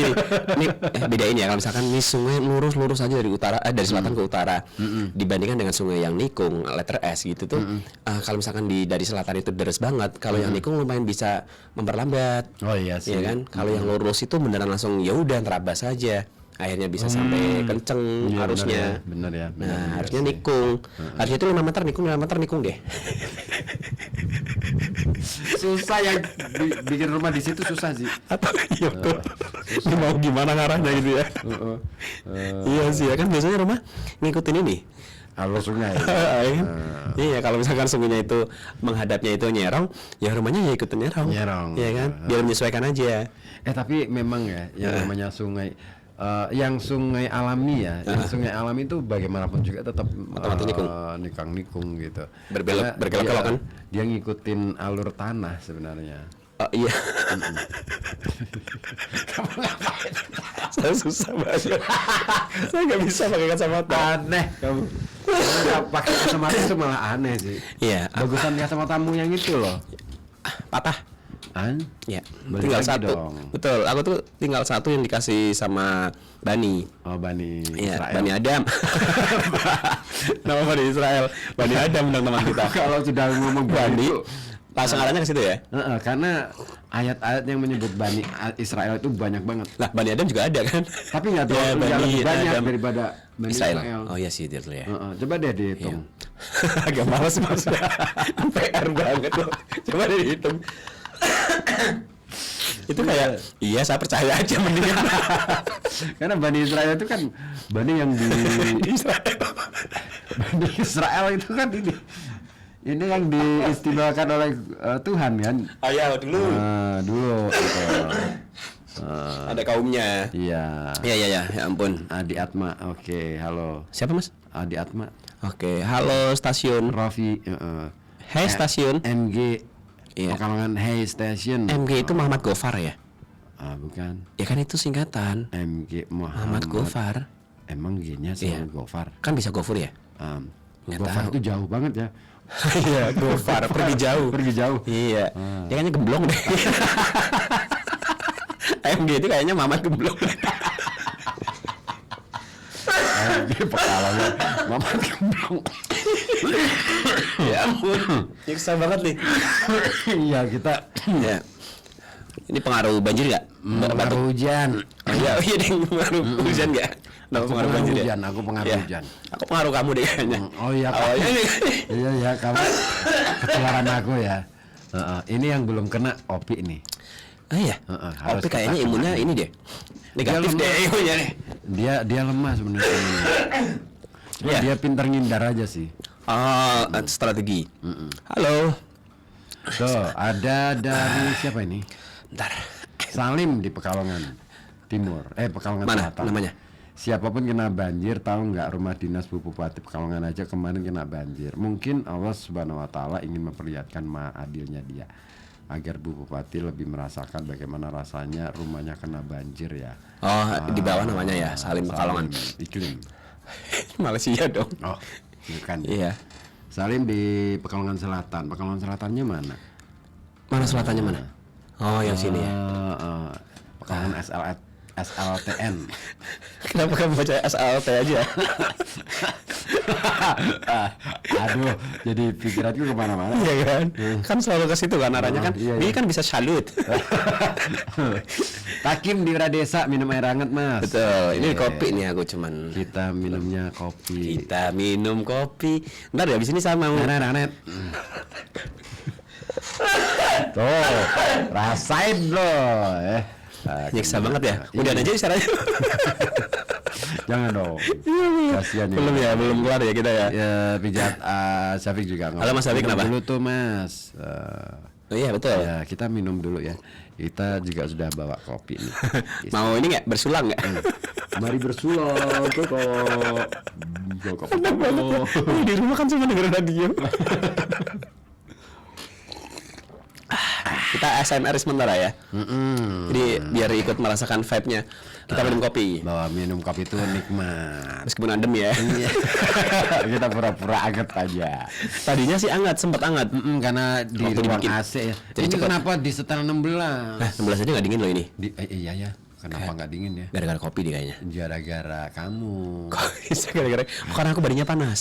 ini bedain ya, kalau misalkan nih sungai lurus aja dari utara dari selatan ke utara. Dibandingkan dengan sungai yang nikung letter S gitu tuh. Kalau misalkan dari selatan itu deres banget, kalau yang nikung lumayan bisa memperlambat. Oh iya sih. Iya kan? Kalau yang lurus itu beneran langsung ya udah terabas aja. Akhirnya bisa sampai kenceng Iya, harusnya. Bener ya. Nah, harusnya nikung. Harusnya itu 5 meter nikung deh. Susah ya bikin rumah di situ susah sih. Atau iya tuh. Ini mau gimana ngarahnya gitu ya. Iya sih ya, kan biasanya rumah ngikutin ini. Alur sungai. Iya, kalau misalkan sungainya itu menghadapnya itu nyerong, ya rumahnya ya ikutin nyerong. Iya kan? Biar menyesuaikan aja. Tapi memang ya yang namanya sungai yang sungai alami ya, yang sungai alami itu bagaimanapun juga tetap nikung gitu. Berkelok kan? Dia ngikutin alur tanah sebenarnya. Oh iya. Kamu ngapain? Saya susah banget. Saya nggak bisa pakai kacamata. Aneh kamu. Pakai kacamata itu malah aneh sih. Iya. Bagusan kacamatamu yang itu loh. Patah. Ya, Balik tinggal lagi satu. dong. Betul, aku tuh tinggal satu yang dikasih sama Bani. Oh, Bani Iya, Israel. Bani Adam. Nama Bani Israel. Bani Adam dong teman kita. Kalau sudah ngomong Bani, itu, langsung arahnya ke situ ya. karena ayat-ayat yang menyebut Bani Israel itu banyak banget. Lah, Bani Adam juga ada kan? Tapi nggak tahu Ya, yang Bani lebih banyak Adam. daripada Bani Israel. Oh iya sih, dia dulu ya. Coba deh dihitung. Agak males mas. PR banget loh. Coba deh dihitung. Itu kayak iya saya percaya aja mendingan. Karena Bani Israel itu kan Bani yang di Israel. Bani Israel itu kan ini yang diistimewakan oleh Tuhan kan. Ayah dulu. Dulu gitu. Ada kaumnya. Iya. Iya ya ampun. Adi Atma. Oke, halo. Siapa mas? Adi Atma. Oke, halo stasiun. Raffi. Hey stasiun. MG. Iya. Pekalongan Hey Station. MG itu Muhammad Gofar ya? Bukan. Ya kan itu singkatan. MG Muhammad Gofar. Emang G-nya sih Gofar. Kan bisa Gofur ya? Nggak Gofar tahu. itu jauh banget ya. Iya, Gofar pergi jauh. Pergi jauh. Iya. Dia kayaknya gemblong deh. MG itu kayaknya Muhammad gemblong. Di Pekalongan. Mamat Gemblong. Ya ampun, nyiksa banget nih. Iya kita. Ya. Ini pengaruh banjir nggak? Pengaruh hujan. Oh iya, iya deh, pengaruh hujan nggak? Aku pengaruh banjir ya? hujan, aku pengaruh Ya. hujan. Aku pengaruh kamu deh kayaknya. Oh iya, Awalnya nih. iya ya, kamu ketularan aku ya. Ini yang belum kena Opi nih. Oh iya. Harus Tapi kayaknya kita imunnya ini deh. Negatif Dia deh lemah. imunnya nih. Dia lemah sebenarnya. Cuma Iya. dia pintar ngindar aja sih. Oh, strategi. Halo. Tuh, ada dari siapa ini? Bentar. Salim di Pekalongan Timur. Pekalongan Mana Selatan. namanya? Siapapun kena banjir, tahu nggak rumah dinas Bu Bupati Pekalongan aja kemarin kena banjir. Mungkin Allah Subhanahu Wa Taala ingin memperlihatkan maha adilnya Dia, agar Bu Bupati lebih merasakan bagaimana rasanya rumahnya kena banjir ya. Oh, di bawah namanya ya, Salim Pekalongan. Iklim. Malaysia dong. Oh, bukan. Iya. Salim di Pekalongan Selatan. Pekalongan Selatannya mana? Mana selatannya mana? Oh, yang sini ya. Pekalongan SLTN. Kenapa kamu baca SALT aja? Aduh, jadi pikiranku kemana-mana. Iya kan? Kan selalu ke situ kan arahnya kan. Iya, Ini iya. kan bisa salut. Takim di Radesa minum air hangat mas. Betul. Ini Iya. kopi nih aku cuman. Kita minumnya kopi. Kita minum kopi. Ntar ya abis ini sama mau. Nanet. Tuh, rasain loh. Nyiksa banget ya. Udah Iya. aja isyaratnya. Jangan dong. Kasihan ya. Belum ya, belum keluar ya kita ya. Ya pijat Syafiq juga. Halo, Mas Syafiq, Minum kenapa? dulu tuh mas. Oh iya betul. Ya kita minum dulu ya. Kita juga sudah bawa kopi nih. Mau ini nggak bersulang nggak? Mari bersulang kok. Di rumah kan cuma dengerin radio. Kita ASMR sementara ya. Jadi biar ikut merasakan vibe-nya. Kita minum kopi. Bahwa minum kopi itu nikmat. Meskipun adem ya. Iya. Kita pura-pura anget aja. Tadinya sih hangat, sempat hangat. Karena di Waktu ruang dibikin. AC ya. Jadi Ini cepet. kenapa di setel 16? Nah, 16 aja nggak dingin loh ini. Iya ya. Kenapa nggak dingin ya? Gara-gara kopi deh kayaknya. Gara-gara kamu. Kok bisa gara-gara? Karena aku badannya panas.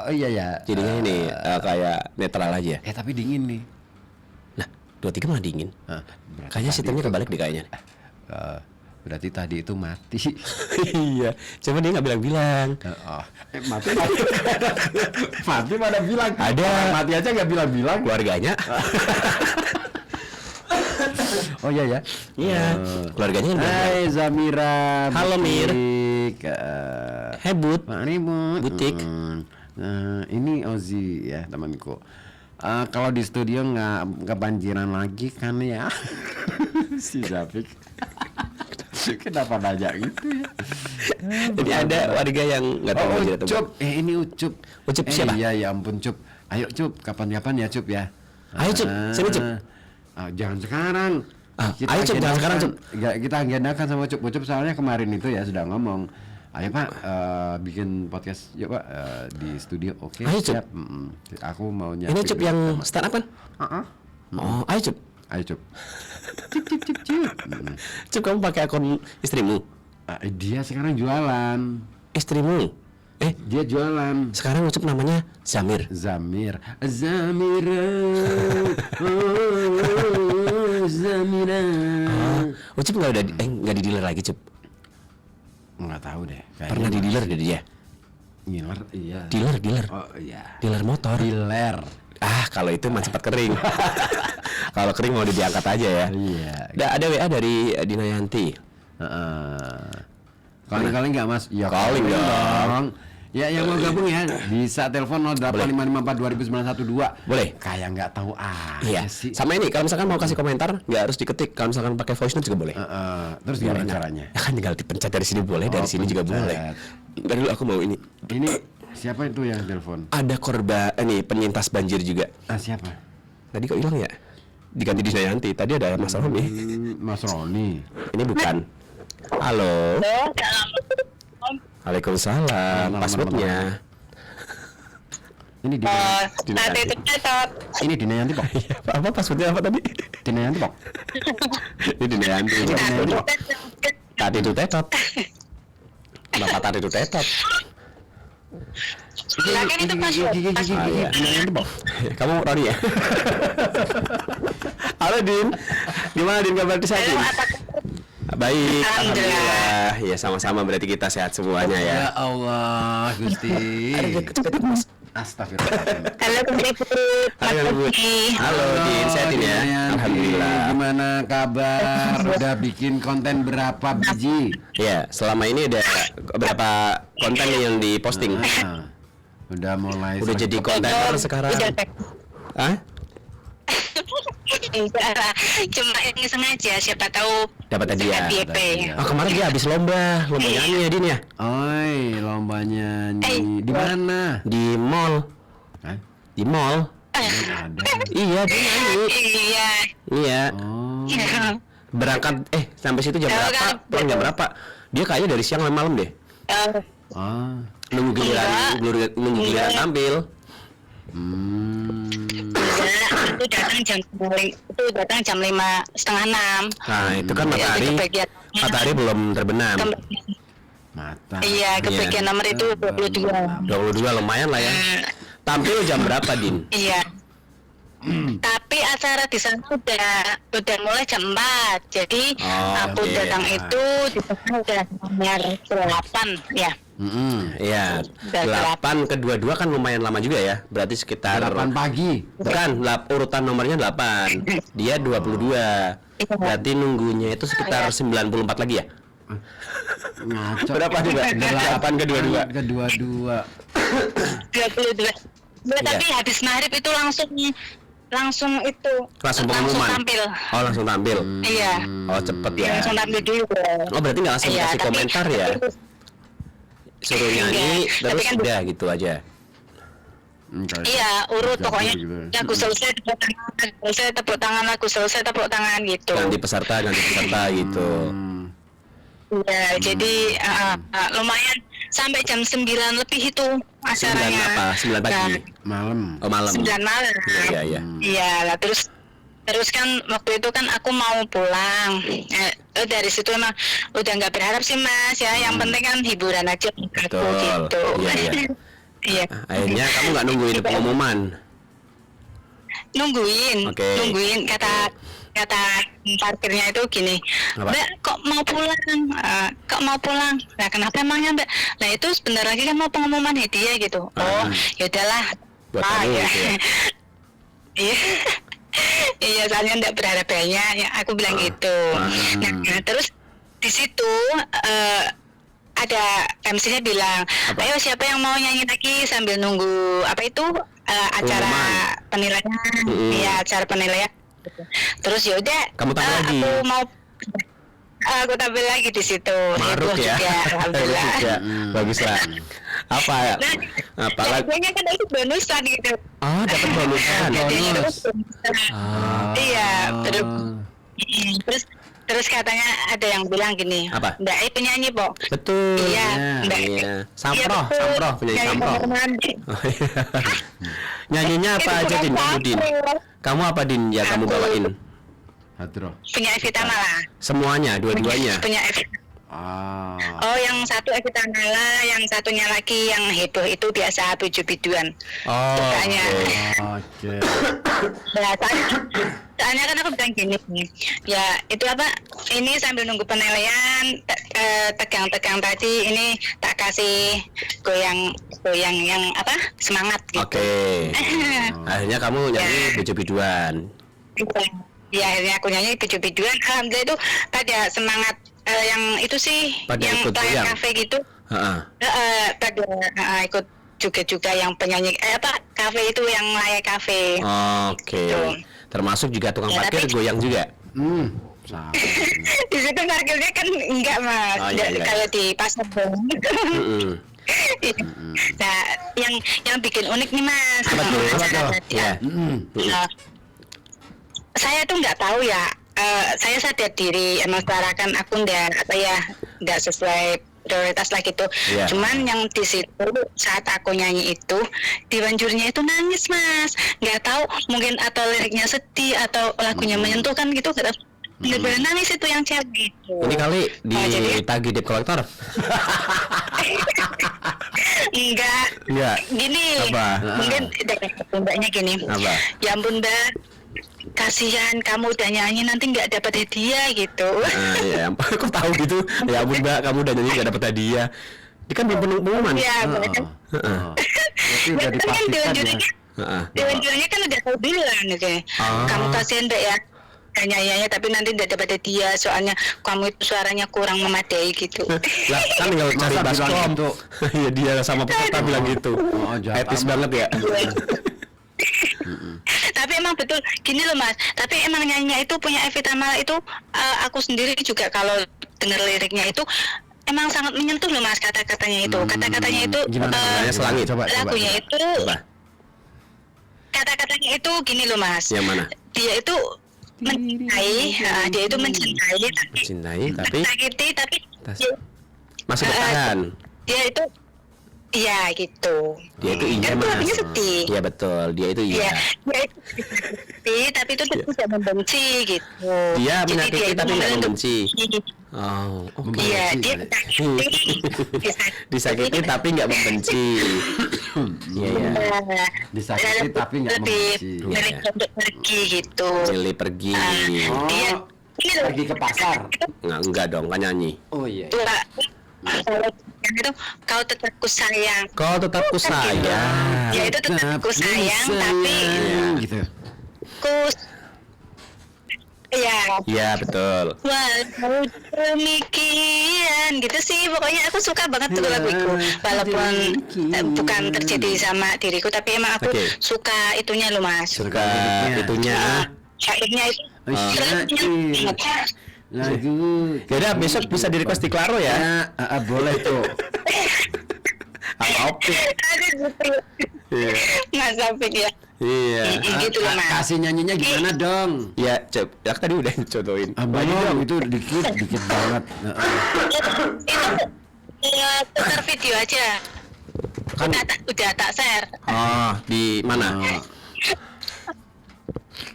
Iya ya. Jadinya ini kayak netral aja. Tapi dingin nih. Nah, 23 malah dingin. Berarti Kayaknya tadi sistemnya itu- kebalik deh kayaknya. Berarti tadi itu mati. Iya, cuma dia nggak bilang-bilang. Mati mati mana bilang? Ada. Orang mati aja nggak bilang-bilang. Keluarganya. Oh iya ya. Iya, keluarganya kan bilang. Hai Zamira. Halo, Mir. Butik. Hebut. Pak Ribut. Butik. Ini Ozi ya temanku. Kalau di studio nggak kebanjiran lagi kan ya? Si Zafik. Kenapa nanya gitu ya? Jadi ada warga yang nggak tahu aja tuh. Ucup. Ini Ucup. Ucup siapa? Iya ya ampun Cup. Ayo Cup, kapan-kapan ya Cup ya. Ayo, Cup. Sini, Cup. Jangan sekarang. Ayo, Cup, jangan sekarang, Cup. Kita agendakan sama Cup. Cup soalnya kemarin itu ya sudah ngomong. Ayo Pak, bikin podcast yuk Pak di studio. Oke, Ayo, Cup. siap. Aku mau Ini nyiapin. Cup yang stand up kan? Oh, ayo Cup. Ayo Cup. Cip cip cip cip. Cup kamu pakai akun istrimu. Dia sekarang jualan. Istrimu. Dia jualan. Sekarang Cup namanya Zamir. Zamira, Zamira. Cup nggak udah nggak di dealer lagi Cup. Nggak tahu deh. Pernah di dealer deh dia. Ngiler, iya. Dealer. Oh iya. Dealer motor. Dealer. Kalau itu mah cepat kering. Kalau kering mau diangkat aja ya. Iya. Ada WA dari Dina Yanti. Calling nggak mas? Ya Calling dong. Ya yang mau gabung ya bisa telepon 08554 Boleh. Kayak nggak tahu Iya. sih. Sama ini kalau misalkan mau kasih komentar nggak harus diketik. Kalau misalkan pakai voice note juga boleh. Terus Biar gimana enak. caranya? Ya kan tinggal dipencet dari sini boleh, dari sini juga pencet. boleh. Dari dulu aku mau ini. Ini siapa itu yang telepon? Ada korban penyintas banjir juga. Siapa? Tadi kok hilang ya? Diganti Dina Yanti. Tadi ada Mas Roni. Mas Roni. Ini bukan. Halo. Assalamualaikum. Waalaikumsalam. Passwordnya. Ini di Tadi itu cacat. ini Dina Yanti Pok. Apa passwordnya apa tadi? Dina Yanti Pok. Ini Dina Yanti. Dina Yanti Pok. Tadi itu tetot. Kenapa tadi itu tetot? Silakan itu Mas. Kamu Roni ya? Halo Din, gimana Din kabar di saat Halo, ini? apa Baik, Alhamdulillah. alhamdulillah. Ya sama-sama berarti kita sehat semuanya ya. Ya Allah, Gusti. Astagfirullahaladzim. Halo Ibu, Mas Halo, Bu. Uki. Halo Din, sehat Din ya? Dian. Alhamdulillah. Gimana kabar? Udah bikin konten berapa biji? Ya, selama ini ada berapa konten yang diposting? Ah, udah mulai. Udah jadi kontainer sekarang. Udah, Hah? enggak lah. Cuma ini sengaja siapa tahu Dapat hadiah. FYP. Oh kemarin dia habis lomba nyanyi ya Din ya? Oi, lombanya nyanyi di mana? Di mall. Hah? Di mall. Ada. Iya dia nyanyi. Iya. Iya. Oh, Berangkat sampai situ jam Tahu berapa? kan? Pulang jam berapa? Dia kayaknya dari siang sampai malam deh. ah, Nunggu giliran tampil. Itu datang jam 5:30. Nah itu kan Ya, matahari. itu bagian- Matahari belum terbenam. mata. Iya, kebagian nomor itu 22. 22 lumayan lah ya. Tampil jam berapa Din? Iya. Tapi acara di sana udah mulai jam 4. Jadi Oh, aku oke. datang itu di sana udah nomor 8 ya. Iya. Udah 8 ke 22 kan lumayan lama juga ya. Berarti sekitar 8 pagi. Bukan, urutan nomornya 8. Dia 22. Berarti nunggunya itu sekitar 94 lagi ya? Ngaco. Berapa juga? 8 ke 22. Ke 22. 22. Tapi habis maghrib itu langsung itu Langsung pengumuman. tampil. Oh, langsung tampil. Iya. Oh, cepet ya. Langsung tampil dulu. Oh, berarti nggak langsung Iya, kasih tapi- komentar ya? Suruh nyanyi, Iya, terus tapi kan- udah gitu aja. Iya, urut Jadi pokoknya. gitu. Lagu selesai tepuk tangan, lagu selesai tepuk tangan gitu. Ganti peserta gitu. Iya, jadi lumayan sampai jam 9 lebih itu 9 acaranya. apa? 9 pagi? Malam. Oh, malam. 9 malam. Iya, iya. Iya, lah terus kan waktu itu kan aku mau pulang. Dari situ emang udah nggak berharap sih Mas ya. Yang penting kan hiburan aja aku Betul. gitu. Iya, iya. Iya. Akhirnya kamu nggak nungguin pengumuman. Nungguin Oke. kata parkirnya itu gini, Apa? Mbak kok mau pulang nah kenapa emangnya Mbak, nah itu sebentar lagi kan mau pengumuman hadiah gitu. Oh yaudahlah. Buat kamu ya. gitu ya? Iya. Iya, soalnya enggak berharap banyak ya, aku bilang gitu. Nah, terus di situ ada MC-nya bilang, Apa? ayo siapa yang mau nyanyi lagi sambil nunggu apa itu acara Pengumuman. penilaian, ya acara penilaian. Terus yaudah, Kamu tampil lagi? Aku tampil lagi di situ. Maruk Heboh ya. juga, alhamdulillah. Bagus ya. Bagus lah. Apa ya? Nah, Apa lagi? jadinya kan itu bonusan gitu. Oh, dapat bonusan. Jadinya itu bonus. bonusan. Ah. Iya, terus katanya ada yang bilang gini, Apa? Mbak penyanyi po. Betul. Iya, Mbak. Iya. Sampro, betul. Sampro, penyanyi Nyanyi Sampro. kamar mandi. Oh, iya. Nyanyinya apa Itu aja bukan Din? Kamu Din. Sampro. Kamu apa Din? Ya kamu Aku. bawain. Hadroh. Punya Evita Mala. Semuanya, dua-duanya. Punya Evita. Ah. Oh, yang satu Evita Mala, yang satunya lagi yang heboh itu biasa bidu-biduan. Oh. Sukanya. Oke. Nah, soalnya kan aku bilang gini nih, ya itu apa, ini sambil nunggu penilaian, tegang-tegang tadi, ini tak kasih goyang yang apa, semangat gitu. Oke. Akhirnya kamu nyanyi Ya. bidu-biduan. Ya akhirnya aku nyanyi bidu-biduan, alhamdulillah itu pada semangat yang itu sih, Pada yang ikut layar goyang? kafe gitu, Heeh. pada ikut juga yang penyanyi, kafe itu yang layar kafe. Oke. Gitu. Termasuk juga tukang Ya, parkir tapi- goyang juga. Sama. Di situ parkirnya kan enggak Mas, Oh, iya, Nggak iya. kayak di pasar Bong. Mm-mm. Nah, yang bikin unik nih Mas. Apa tuh? acara Apa tuh? tadi. Ya. Nah, saya tuh nggak tahu ya. Saya sadar diri masyarakat aku nggak sesuai prioritas lah gitu. Iya. Cuman yang di situ saat aku nyanyi itu di banjurnya itu nangis Mas. Nggak tahu mungkin atau liriknya sedih atau lagunya menyentuh kan gitu. Nggak tahu. bener-bener nangis itu yang cewek itu. Ini kali jadi- ditagih debt collector. Enggak. Enggak. Gini. Apa? Mungkin mbaknya gini. Apa? Ya ampun Mbak, kasihan kamu udah nyanyi nanti nggak dapat hadiah gitu. Ya, kok tahu gitu? Ya ampun Mbak, kamu udah nyanyi nggak dapat hadiah. Ini kan pengumuman. Iya, bener. Berarti udah Bener kan dipastikan ya. dewan-dewannya kan udah tahu duluan gitu. Kamu kasihan Mbak ya. Nyanyiannya tapi nanti tidak dapat hadiah soalnya kamu itu suaranya kurang memadai gitu. Lah kan tinggal cari Masa bilang baskom. gitu? Ya dia sama peserta bilang gitu. Oh, jahat Etis amat. banget ya. Tapi emang betul gini loh Mas. Tapi emang nyanyinya itu punya Evita Mala itu aku sendiri juga kalau dengar liriknya itu emang sangat menyentuh loh Mas kata-katanya itu. Kata-katanya itu Gimana? Katanya selangit. Coba. lagunya itu Coba. kata-katanya itu gini loh Mas. Yang mana? Dia itu mencintai, dia itu mencintai tapi Mencintai tapi tersakiti tapi masih bertahan. dia itu iya gitu. Dia itu iya Kan itu Mas. lagunya sedih. Iya betul, dia itu Iya, iya. dia itu sedih tapi itu tidak membenci gitu. Dia Jadi menyakiti itu tapi nggak membenci. membenci. Oh, oke. Iya, dia Disakiti tapi nggak membenci. Iya ya. Disakiti tapi nggak membenci. Milih untuk pergi gitu. Milih pergi. Oh, Dia ini loh, pergi ke pasar. Enggak dong, kan nyanyi. Oh iya. itu yang itu kau tetap ku sayang. Kau tetap ku sayang. Ya itu tetap ku sayang tapi gitu. ku ya Iya betul. walau demikian gitu sih pokoknya aku suka banget tuh lagu itu walaupun bukan terjadi sama diriku tapi emang aku Oke. suka itunya loh Mas. Suka itunya. Syairnya itu Lagu. Yaudah besok bisa di request di Claro ya. Boleh tuh. Opik. Iya. Mas Apik ya. Iya. Gitu loh Mas. Kasih nyanyinya gimana dong? Ya, ya tadi udah contohin. Belum, itu dikit banget. Itu putar video aja. Kan- Udah tak share. Oh, di mana?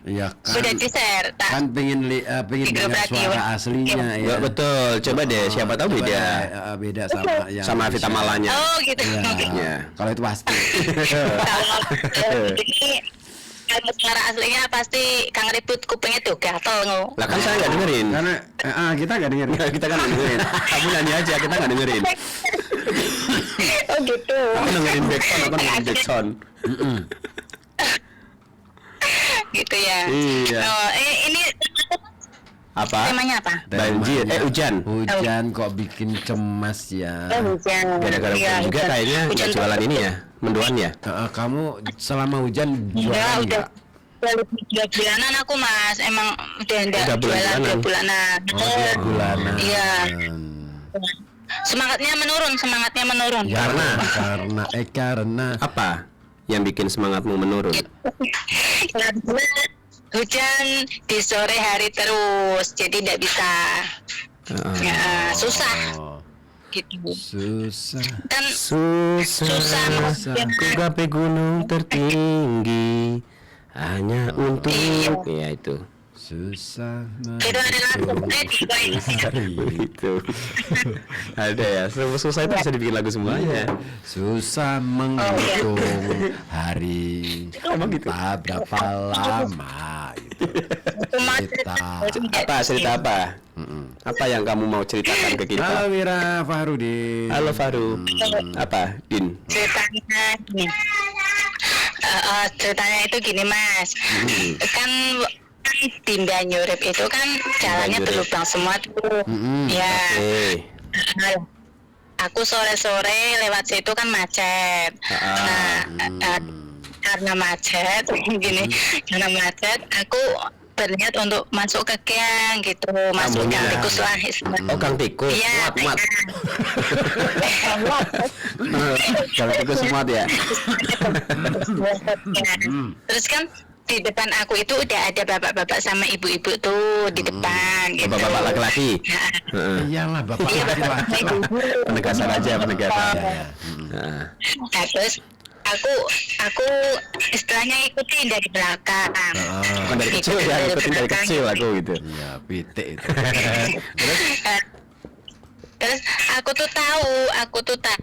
Ya Sudah kan. di share. Kan pengen Di grup dengar radio. suara aslinya ya. Ya, betul. Coba deh, siapa tahu Coba beda. deh, beda sama yang Sama Vita Malanya. Oh gitu. Ya, kalau itu pasti. Kalau ini kalau suara aslinya pasti Kang Ribut kupingnya tuh gatel ngo. Lah kan saya nggak dengerin. Karena kita nggak dengar. Kita kan nggak dengerin. Kamu nyanyi aja, kita nggak dengerin. Oh gitu. Kamu dengerin backsound, aku dengerin backsound. Gitu ya. Iya. Oh, ini Apa? temanya apa? Banjir, hujan. Hujan kok bikin cemas ya. Hujan. Gara-gara Iya, hujan juga hujan. kayaknya nggak Hujan jualan ini ya, mendoan ya. Kamu selama hujan Enggak, jualan udah nggak? 2 bulanan aku Mas. Emang udah enggak Udah jualan 2 bulanan. bulanan. Oh, 2 bulanan. Iya. Semangatnya menurun. Ya, karena Apa yang bikin semangatmu menurun? Karena hujan di sore hari terus, jadi tidak bisa. Ya, susah oh, gitu. susah. Kan Susah ku gapai gunung tertinggi hanya untuk ya itu. Susah. itu adalah Itu ada ya, susah itu bisa dibikin lagu semuanya. Susah menghitung hari. Emang gitu? Tak berapa lama itu. Cerita apa? Apa yang kamu mau ceritakan ke kita? Halo Mira Fahrudin. Halo Faru. Apa, Din? ceritanya gini. Ceritanya itu gini Mas. Kan di Banyurip itu kan jalannya Banyurip. berlubang semua tuh. Ya. Oke. Aku sore-sore lewat situ kan macet. Karena macet gini, karena macet aku berniat untuk masuk ke gang gitu, masuk Kamunya. gang tikus lah istilahnya. Oh, Kang Tikus. Iya, Muat. Kang Tikus muat ya. Terus kan di depan aku itu udah ada bapak-bapak sama ibu-ibu tuh di depan gitu. Bapak-bapak laki-laki. Heeh. Iyalah bapak Iya, laki-laki. Penegasan aja, penegasan. Ya, ya. Heeh. Nah, terus aku istilahnya ikutin dari belakang. Bukan dari kecil ya, ikutin dari kecil aku gitu. Iya, pitik itu. Terus aku tuh tahu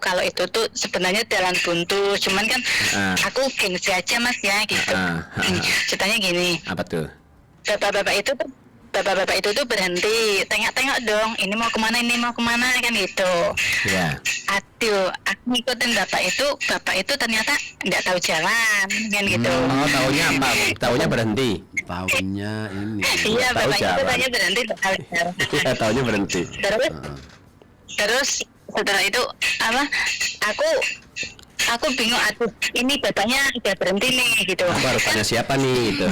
kalau itu tuh sebenarnya jalan buntu, cuman kan aku gengsi aja mas ya gitu. Ceritanya gini. Apa tuh? Bapak-bapak itu tuh berhenti, tengok-tengok dong, ini mau kemana kan gitu. Iya. Aduh, aku ngikutin bapak itu ternyata nggak tahu jalan kan gitu. Oh, taunya apa? Taunya berhenti. Tahunnya ini. Iya, tahu bapak itu jalan. tanya berhenti nggak tahu jalan. Iya, taunya berhenti. Terus setelah itu apa? Aku bingung, ini bapaknya udah berhenti nih gitu. Aku harus tanya siapa nih gitu.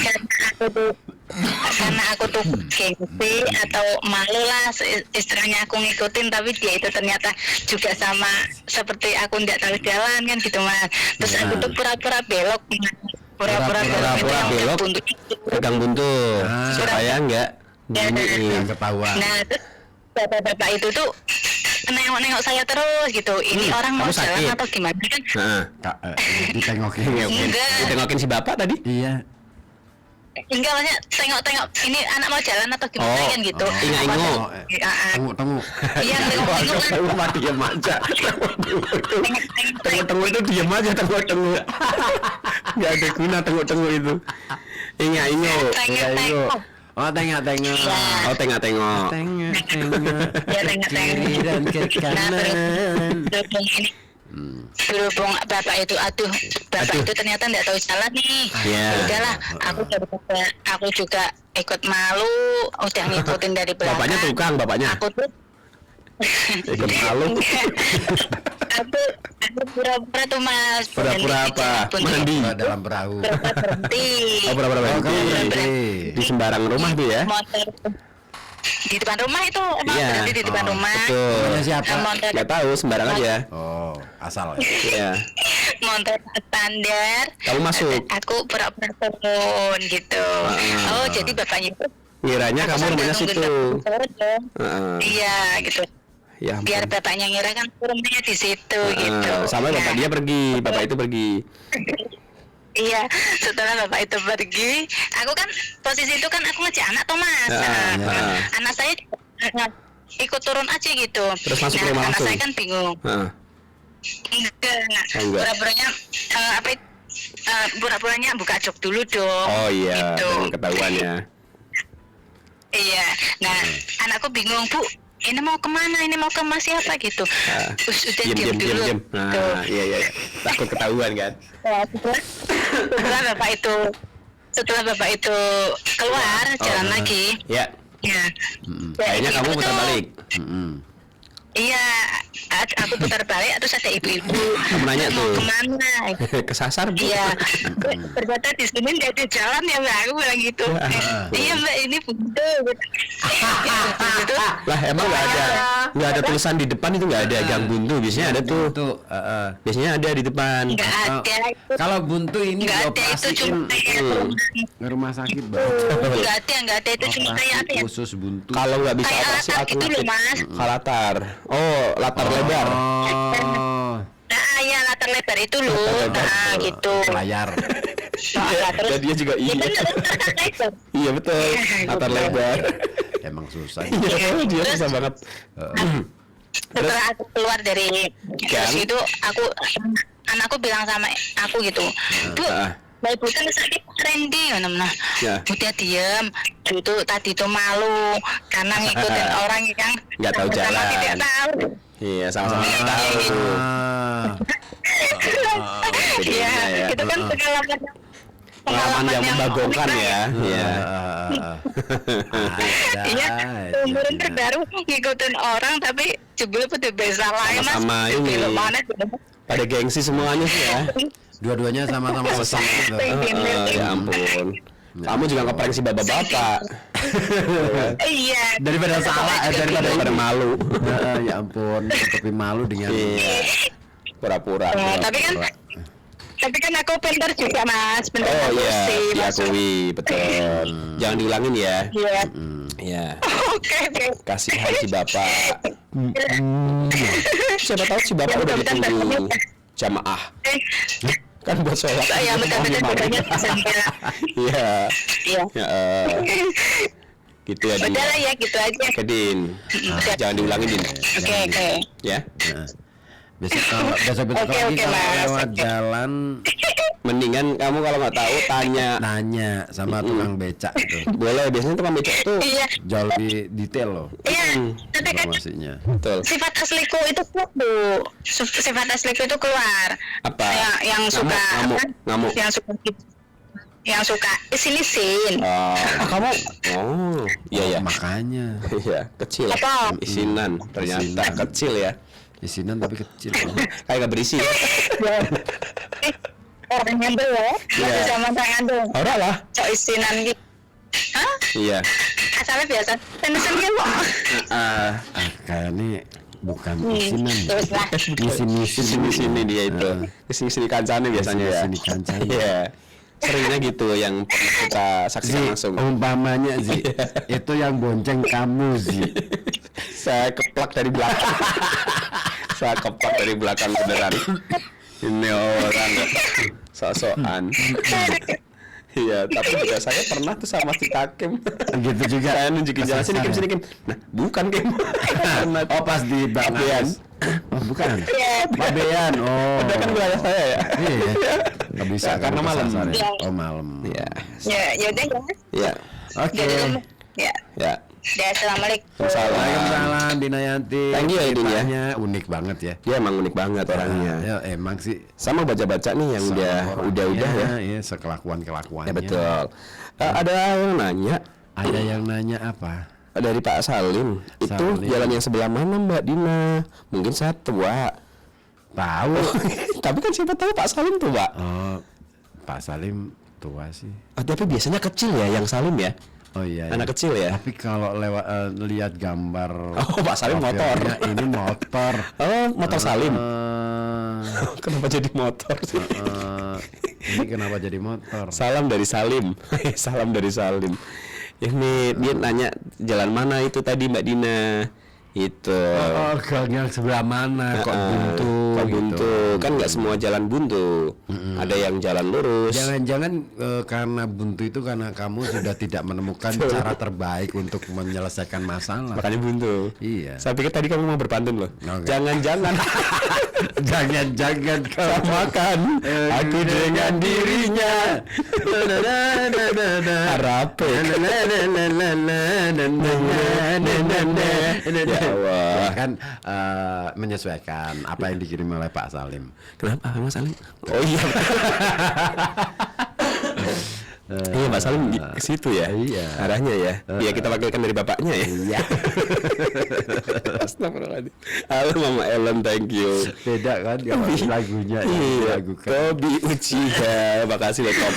Karena aku tuh gengsi atau malu lah istilahnya aku ngikutin, tapi dia itu ternyata juga sama seperti aku nggak tahu jalan kan gitu mas. Terus aku tuh pura-pura belok Pura-pura belok pegang buntu supaya nggak Nggak ketahuan. Nah terus bapak-bapak itu tuh nengok saya terus gitu. Ini orang mau kamu jalan sakit? atau gimana kan? Ditengokin. Enggak. Ditengokin si bapak tadi? Iya. Enggak, maksudnya tengok ini anak mau jalan atau gimana kan gitu. Ingo-ingo. Tengok. Iya, tengok kan. Kamu mah diem aja. Tengok-tengok itu diem aja, tengok-tengok. Gak ada guna tengok-tengok itu. Ingo. Tengok. Oh, tengok. Oh, tengok-tengok. Tengok. Ya tengok. Kiri dan ke kanan. Berhubung ini. Berhubung bapak itu itu ternyata nggak tahu jalan nih. Iya. Udahlah, aku juga ikut malu, udah ngikutin dari belakang. Bapaknya tukang, bapaknya. Aku tuh Ikut malu. aku pura-pura tuh mas. Pura-pura apa? Mandi. Dalam perahu. Pura-pura berhenti. Oh, pura-pura Oh, kamu berhenti. berhenti. Di sembarang rumah tuh ya? Motor di depan rumah itu emang Iya. berhenti di depan rumah. Betul. Namanya siapa? Motor Gak tahu, sembarang aja. Oh, asal. Iya. motor standar. Kamu masuk. Aku pura-pura turun gitu. Oh, jadi bapaknya itu Ngiranya kamu rumahnya situ. Iya, gitu. Ya ampun. Biar bapaknya ngira kan rumahnya di situ gitu. Sama bapak Nah, dia pergi, bapak itu pergi. Iya, setelah bapak itu pergi, aku kan posisi itu kan aku ngejak anak tuh mas. Anak saya ikut turun aja gitu. Terus masuk ke rumah anak langsung? saya kan bingung. Enggak. Pura-puranya pura-puranya buka jok dulu dong. Oh iya, Gitu. dengan ketahuannya. Iya. Nah, anakku bingung, Bu. Ini mau kemana? Ini mau ke mas siapa gitu? Udah diam dulu. Diam. Gitu. Nah, iya. Takut ketahuan kan? Nah, setelah bapak itu keluar jalan lagi. Ya. Ya. Kayaknya kamu ibu putar tuh- balik. Iya, aku putar balik terus ada ibu-ibu. Kamu nanya mau tuh. kemana? Kesasar, Bu. Iya, ternyata di sini nggak ada jalan ya mbak, aku bilang gitu. Iya mbak, ini buntu. Gitu. Lah emang nggak ada tulisan di depan itu nggak ada gang buntu. Biasanya ada tuh. Tuh, Biasanya ada di depan. Nggak ada. kalau buntu ini Nggak ada, itu cuma kayak ke rumah sakit, Bang. nggak ada itu cuma kayak apa ya? Khusus buntu. Kalau nggak bisa Kayak operasi latar gitu loh, Mas. Latar. Oh, latar lebar. Oh, Nah, ya latar lebar itu loh. lebar. Nah, gitu. layar. Nah, terus Dan dia juga ya iya. bener, latar lebar. Iya betul. Latar lebar. Emang susah. Iya, dia susah banget. Setelah aku keluar dari terus itu anakku bilang sama aku gitu, Bu, Mbak Ibu kan sakit Randy, nah, Ya. udah diem, itu tadi tuh malu karena ngikutin orang yang Nggak tahu sama-sama jalan. tidak tahu. Iya, sama-sama nggak tahu. Iya, ya. itu kan Pengalaman yang membagongkan ya. Iya. Iya, umurin terbaru ngikutin orang tapi jebul udah bisa lain mas. Sama-sama ini. Belok mana? Pada gengsi semuanya sih ya. Dua-duanya sama-sama sesat. Ya ampun. Kamu juga ngeprank si bapak-bapak. Iya. Daripada salah, Daripada malu. Ya ampun, tapi malu dengan Iya. Pura-pura. Tapi kan aku pintar juga mas, pintar Oh iya, ngapusi, diakui, betul. Jangan diulangin ya. Iya. Iya. Oke. Kasihan si bapak. Siapa tahu si bapak udah ditunggu. jamaah. Kan buat sholat. Ya betul-betul bedanya sampai. Iya. Iya. Ya, gitu ya, Din. Udah lah ya gitu aja. Oke, Din. Jangan diulangi, Din. Oke. Ya. Besok Oke, lagi kalau Mas. lewat jalan Mendingan kamu kalau nggak tahu tanya. nanya sama tukang becak itu. Boleh, biasanya tukang becak tuh. Iya. Jauh lebih detail loh Iya. Tapi kan informasinya. Betul. sifat asliku itu keluar, Bu. Sifat asliku itu keluar. Apa? Yang suka Ngamuk. yang suka isin-isin. Oh, kamu? Oh, iya ya. Makanya Iya, kecil. Apa? Isinan. Ternyata Isinan. kecil ya. isinan tapi kecil. Kayak nggak berisi. Orangnya belum. Iya. Sama tangan dong. Ora lah. Cok isinan gitu. Hah? Iya. Asalnya biasa. Tenesen gitu kok. Kayaknya bukan isinan. Terus lah. Di sini dia itu. Di sini kancane biasanya ya. Sini kancane. Iya. Seringnya gitu yang pernah kita saksikan langsung. Umpamanya sih itu yang bonceng kamu sih. Saya keplak dari belakang. Saya keplak dari belakang beneran. Ini orang sok-sokan. Iya, tapi juga saya pernah tuh sama si Kakim. Gitu juga. Saya nunjukin jalan sini Kim, sini Kim. Nah, bukan Kim. Oh pas di Babean. Oh bukan. Babean. Oh. Ada kan wilayah saya ya. Iya. Nggak bisa Karena kamu malam. kesasar ya. Iya. Oh malam. Iya. Ya udah ya. Iya. Oke. Jadi kamu. Ya. Ya. Ya, assalamualaikum. Waalaikumsalam Dina Yanti. Thank you ya, Din, ya. Ceritanya unik banget ya. Dia emang unik banget orangnya. Ya emang sih. Sama baca-baca nih yang udah ya. Iya sekelakuannya. Ya betul. Ada yang nanya Ada yang nanya apa? dari Pak Salim. Itu Salim. jalan yang sebelah mana Mbak Dina? Mungkin saya tua. Tahu. Tapi kan siapa tahu Pak Salim tuh, Pak. Oh, Pak Salim tua sih. Tapi biasanya kecil ya yang Salim ya. Oh iya. Anak kecil ya. Tapi kalau lewat lihat gambar. Oh, Pak Salim motor. profilnya, ini motor. Oh, motor Salim. Eh, Kenapa jadi motor sih? ini kenapa jadi motor? Salam dari Salim. Salam dari Salim. Ini dia nanya jalan mana itu tadi Mbak Dina. Itu. Oh, gang yang sebelah mana? Kok buntu? Kok gitu. buntu? Kan nggak semua jalan buntu. Ada yang jalan lurus. Jangan-jangan karena buntu itu karena kamu sudah tidak menemukan cara terbaik untuk menyelesaikan masalah. Makanya buntu. Iya. Saya pikir tadi kamu mau berpantun loh. Oke. Jangan-jangan Jangan-jangan kau samakan aku dengan dirinya. Harap. Ya Allah. Kan menyesuaikan apa yang dikirim oleh Pak Salim. Kenapa Mas Salim? Oh iya. Iya Pak Salim ke situ ya. Iya. Arahnya ya. Iya kita wakilkan dari bapaknya ya. Iya. Astagfirullahaladzim. Halo Mama Ellen, thank you. Beda kan kalau lagunya yang Iya. dilakukan. Tobi Uchiha. Makasih loh Tom.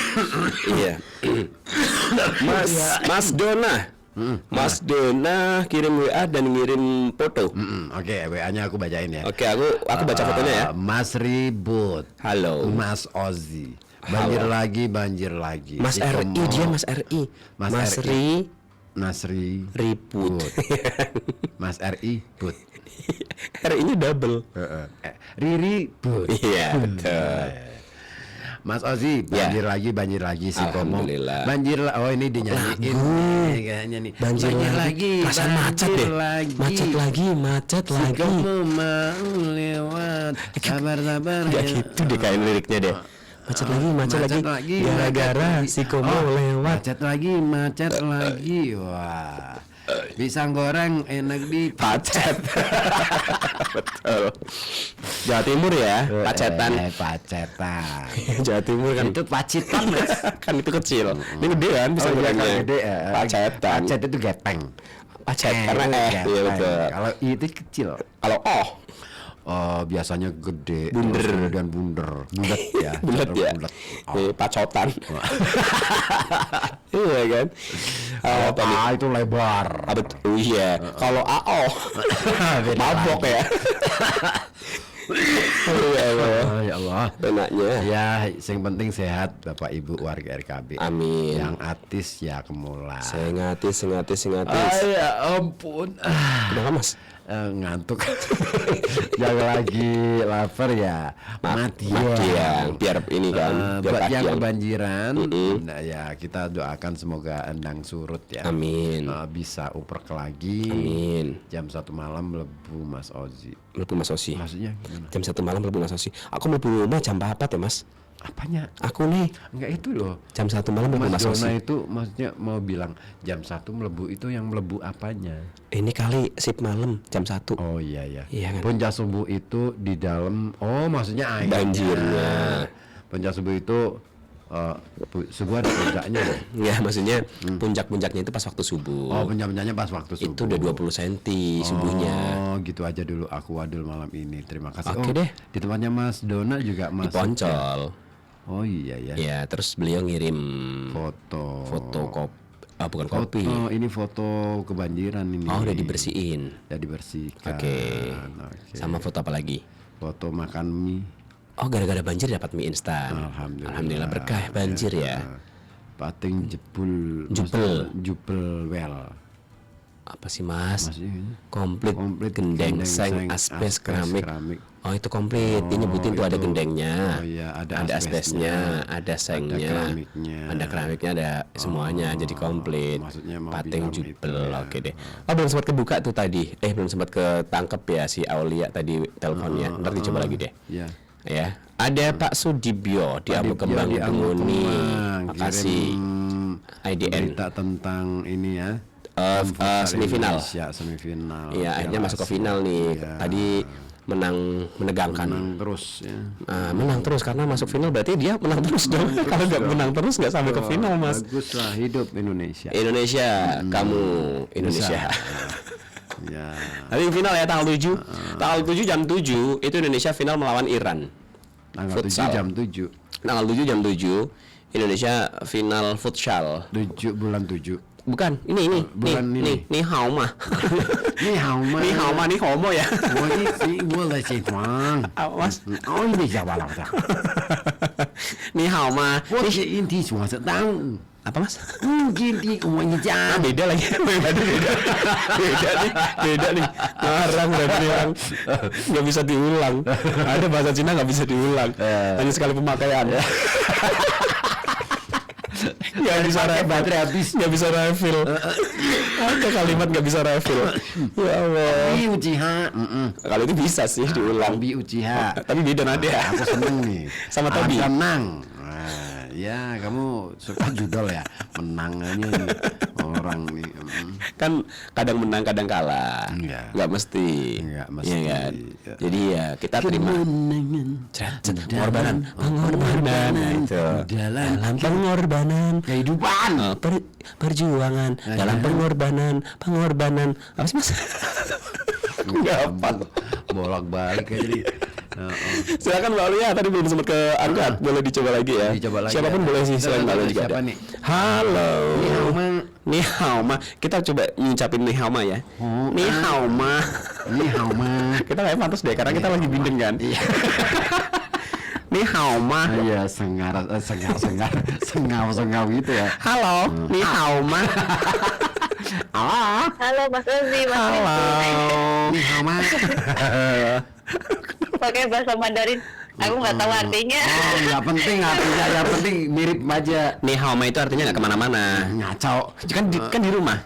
Iya. Mas Dona. Mas Dona kirim WA dan ngirim foto. Oke, WA-nya aku bacain ya. Oke, aku baca fotonya ya. Mas Ribut, Halo. Mas Ozi, banjir lagi. Mas Si RI Komo, dia Mas RI. Mas RI. Ri Nasri, Ribut. Mas RI But, RI-nya double. Riri But. Iya, betul. Mas Ozi, banjir lagi si Komo. Alhamdulillah. Oh ini dinyanyiin nih, kayaknya nih. Banjir lagi. Perasaan macet deh. Macet Si lagi. Komo mau lewat. Sabar. Gak gitu deh kayak liriknya deh. Macet lagi. Gara-gara si Komo lewat. Macet lagi. Wah. Pisang goreng enak di Pacet. Betul. Jawa Timur ya, pacetan. Pacetan. Jawa Timur kan Itu pacitan, Mas. kan itu kecil. Ini gede kan bisa Oh, iya, gorengnya. kalau gede, Pacetan. Pacet itu gepeng. Pacet karena Gepeng. iya betul. Kalau I itu kecil. Kalau Biasanya gede, Bunder. terus kemudian bulat ya. bulat ya. Bulat. Pacotan. Iya kan? Apa nih? Itu lebar. Oh iya. Kalau AO Beda mabok lagi. ya. Oh, ya Allah. Enaknya. Ya, yang penting sehat Bapak Ibu warga RKB. Amin. Yang atis ya kemula. Sengatis. Ya ampun. Kenapa Mas? ngantuk. Yang lagi lapar ya mati ya. Biar ini kan. Buat biar yang kasihan. kebanjiran, nah ya kita doakan semoga endang surut ya. Amin. Bisa uprek lagi. Amin. Jam 1 malam mlebu Mas Ozi. Mlebu Mas Osi. Maksudnya gimana? Jam 1 malam mlebu Mas Osi. Aku mlebu rumah jam 4 ya Mas. Apanya? Aku nih Enggak itu loh. jam 1 malam mlebu Mas Mas Dona Osi. itu maksudnya mau bilang jam 1 mlebu itu yang mlebu apanya? Ini kali sip malam jam 1. Oh iya ya. Iya kan? Puncak subuh itu di dalam. Oh maksudnya airnya. Banjirnya. Puncak subuh itu subuh ada puncaknya. Ya maksudnya puncak-puncaknya itu pas waktu subuh. Oh puncak-puncaknya pas waktu subuh. Itu udah 20 cm subuhnya. Oh gitu aja dulu aku Wadul malam ini. Terima kasih. Oke deh. Di tempatnya Mas Dona juga Di masuk. Poncol. Oh iya ya. Ya, terus beliau ngirim Foto. bukan kopi. Oh ini foto kebanjiran ini. Oh, udah dibersihin. Udah dibersihkan. Oke. Oke. Sama foto apa lagi? Foto makan mie. Oh, gara-gara banjir dapat mie instan. Alhamdulillah berkah banjir ya. Pating jebul. Jebel. Jubel well. Apa sih, Mas? Masih Komplit gendeng, seng, aspes, keramik. Oh, itu komplit. Dia nyebutin tuh ada itu. gendengnya. Oh iya, ada aspesnya, ada sengnya, ada keramiknya. ada semuanya jadi komplit. maksudnya mau Pating bilang jubel. itu ya. Oke deh. Oh, belum sempat kebuka tuh tadi. Belum sempat ketangkep ya si Aulia tadi teleponnya. Ntar dicoba lagi deh. Ya. Ya, ada Pak Sudibyo di Abu Kembang Benguni. Makasih. IDN. Berita tentang ini ya. Semifinal. Indonesia, semifinal. Iya, akhirnya masuk ke final nih. Iya. Tadi menegangkan. Menang terus ya. Menang terus karena masuk final berarti dia menang terus dong. Kalau nggak menang terus nggak sampai ke final, Mas. Bagus lah hidup Indonesia. Indonesia, kamu Indonesia. Ya. Nanti final ya tanggal 7. Tanggal 7 jam 7 itu Indonesia final melawan Iran. Tanggal 7 Futsal. jam 7. Tanggal 7 jam 7 Indonesia final futsal. 7 bulan 7. Bukan, ini bukan ini. nih hao mah. Ni hao ma. Nih hao mah nih homo ya. 我一直我来写光， Mas, 我没想完了的， nih hao mah. 我是印第说是当， Apa Mas? 印第我一家， Beda lagi. Beda nih. Ngarang berarti orang. Nggak bisa diulang. Ada bahasa Cina nggak bisa diulang. Hanya sekali pemakaian. Nggak bisa baterai habis. nggak bisa refill. Ada kalimat nggak bisa refill. Ya Allah. Bi Uchiha, Kalau itu bisa sih diulang. Bi Uchiha. Tapi beda nada. Aku seneng nih. Sama Tobi. Menang. Nah, ya kamu suka judol ya, menangannya nih orang nih. Kan kadang menang kadang kalah. Iya. Nggak mesti. Nggak mesti. Iya kan? Jadi ya kita terima. Kemenangan Pengorbanan. Nah, itu. Dalam pengorbanan kehidupan. Perjuangan dalam pengorbanan apa sih Mas? Gampang bolak-balik aja nih. Silakan Mbak Aulia, tadi belum sempat keangkat, boleh dicoba lagi ya. Dicoba lagi Siapapun ya. boleh sih, selain Mbak Aulia juga Siapa ada. nih? Halo. Ni hao ma. Ni hao ma. Kita coba ngucapin ni hao ma ya. Oh, Ni hao ma. Ni hao ma. Kita kayak pantas deh karena kita lagi binden kan. Iya. Ni hao ma. Iya, sengar gitu ya. Halo, ni hao ma. Halo Mas Ozi, Mas Halo. Ni hao ma. pakai bahasa Mandarin. Aku nggak tahu artinya. Oh, nggak penting artinya, yang penting mirip aja. Ni hao ma itu artinya nggak kemana-mana. Ngaco. Kan di rumah.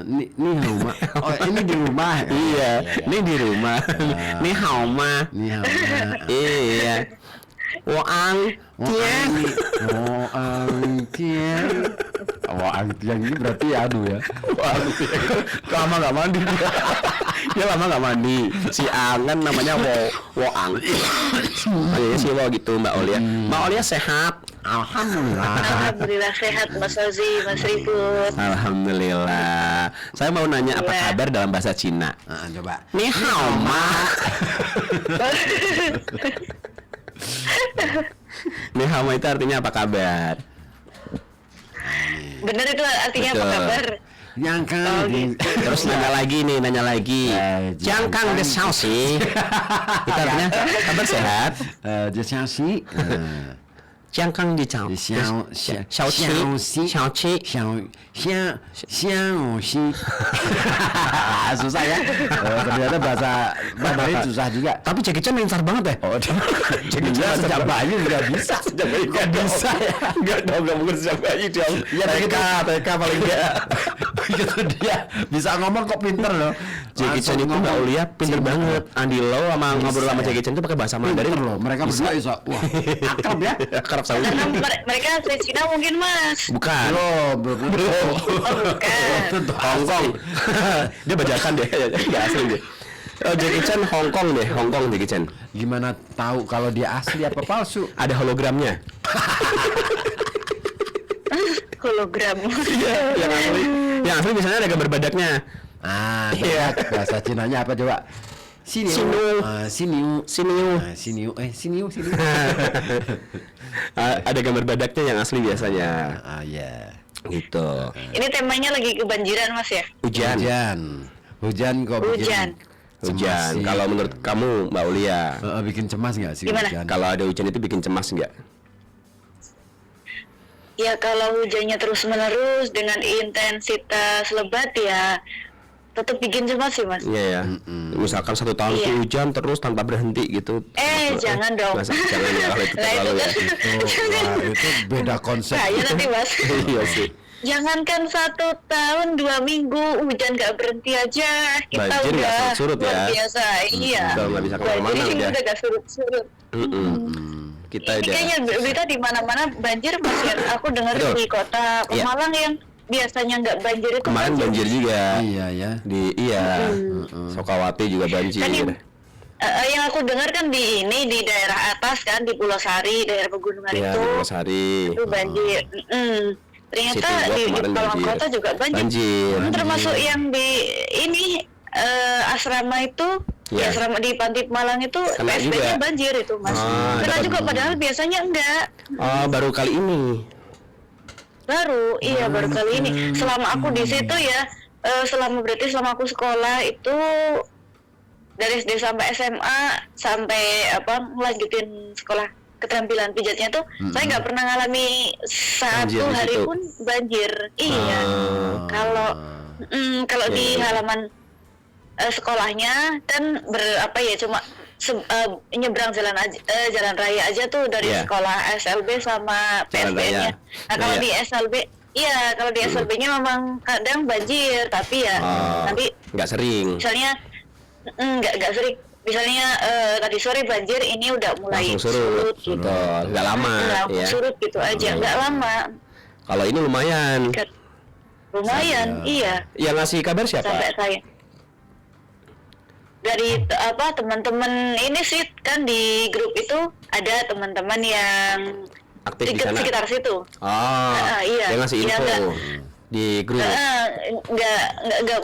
Ni hao ma. Oh, ini di rumah. Iya, ini di rumah. Ni hao ma. Ni hao ma. Iya. Woang tiang. Woang tiang ini berarti aduh ya. Woang tiang. Lama nggak mandi dia. Dia lama nggak mandi. Si Angan namanya Woang. Ayo si Wo gitu Mbak Aulia. Mbak Aulia sehat. Alhamdulillah. Alhamdulillah sehat Mas Ozi, Mas Ribut. Alhamdulillah. Saya mau nanya apa Iya. kabar dalam bahasa Cina. Coba. Ni hao ma. Ni hao ma itu artinya apa kabar? Bener itu artinya apa Betul. kabar? Yang kan Oh, gitu. Terus nanya lagi. Jangkang de sih. Itu artinya kabar sehat. 这消息，香港的小吃，susah ya. Ternyata bahasa Mandarin susah juga. Tapi Jackie Chan pintar banget deh. Oh, Jackie Chan sejak bayi juga bisa. Sejak bayi nggak bisa ya? Nggak mungkin sejak bayi dong. Ya TK paling nggak. Gitu dia bisa ngomong kok pinter loh. Jackie Chan itu Mbak Ulia pinter banget. Andy Lau sama ngobrol sama Jackie Chan itu pakai bahasa Mandarin loh. Mereka berdua bisa. Wah, akrab ya. Akrab sama. Karena mereka asli Cina mungkin Mas. Bukan. Bro. Bukan. Hongkong. Dia bajakan deh. Nggak asli deh. Jackie Chan Hongkong Jackie Chan. Gimana tahu kalau dia asli apa palsu? Ada hologramnya. Hologram. Yang asli biasanya ada gambar badaknya. Iya. Bahasa Cinanya apa coba? Siniu. Ada gambar badaknya yang asli biasanya. Ya. Gitu. Ini temanya lagi kebanjiran Mas ya? Hujan kok Hujan. Hujan. Kalau menurut kamu Mbak Ulia, bikin cemas nggak sih Gimana? hujan? kalau ada hujan itu bikin cemas nggak? Ya kalau hujannya terus-menerus dengan intensitas lebat ya tetap bikin cemas sih Mas. Iya ya. Misalkan 1 tahun itu Iya. hujan terus tanpa berhenti gitu. Jangan dong. Jangan ya, kalau itu Nah, terlalu ya. Itu beda konsep. Bahaya nanti Mas. Iya sih. Jangankan 1 tahun 2 minggu hujan nggak berhenti aja kita Banjir nggak udah surut-surut luar ya. biasa. Iya. Udah nggak bisa kemana-mana Banjir udah. udah nggak surut-surut. Kita Ini udah. kayaknya berita di mana-mana banjir Mas ya. Aku dengar Betul. di kota Iya. Pemalang yang biasanya nggak banjir itu Kemarin banjir juga. Iya ya. Iya. Sokawati juga banjir. Kan yang aku dengar kan di daerah atas kan di Pulau Sari, daerah pegunungan Iya, itu di Pulau-Sari. itu banjir. Ternyata Situ gua di kemarin Pekalongan banjir. Kota juga banjir. Termasuk yang di asrama itu, Iya. asrama di Panti Malang itu Kena PSB-nya juga. banjir itu Mas. Kena dapat- juga padahal biasanya enggak. Oh, baru kali ini. Baru kali ini. Selama aku di situ ya, selama aku sekolah itu dari SD sampai SMA sampai ngelanjutin sekolah keterampilan pijatnya tuh saya nggak pernah ngalami Banjir satu di hari situ. pun banjir. Iya. Kalau di halaman sekolahnya kan cuma nyebrang jalan raya aja tuh dari Iya. sekolah SLB sama Jalan PSBN-nya. raya. Nah kalau Iya. di SLB, kalau di SLB-nya memang kadang banjir, tapi ya nanti Nggak sering. misalnya nggak sering. Misalnya tadi sore banjir, ini udah mulai Langsung surut. gitu. Betul. Nggak lama. Langsung Ya. surut gitu aja, nggak lama. Kalau ini lumayan. Lumayan, iya. Yang ngasih kabar siapa? Sampai saya dari teman-teman ini sih kan di grup itu ada teman-teman yang Aktif di sana. sekitar situ. Oh, Iya. dia ngasih Iya, info enggak. di grup.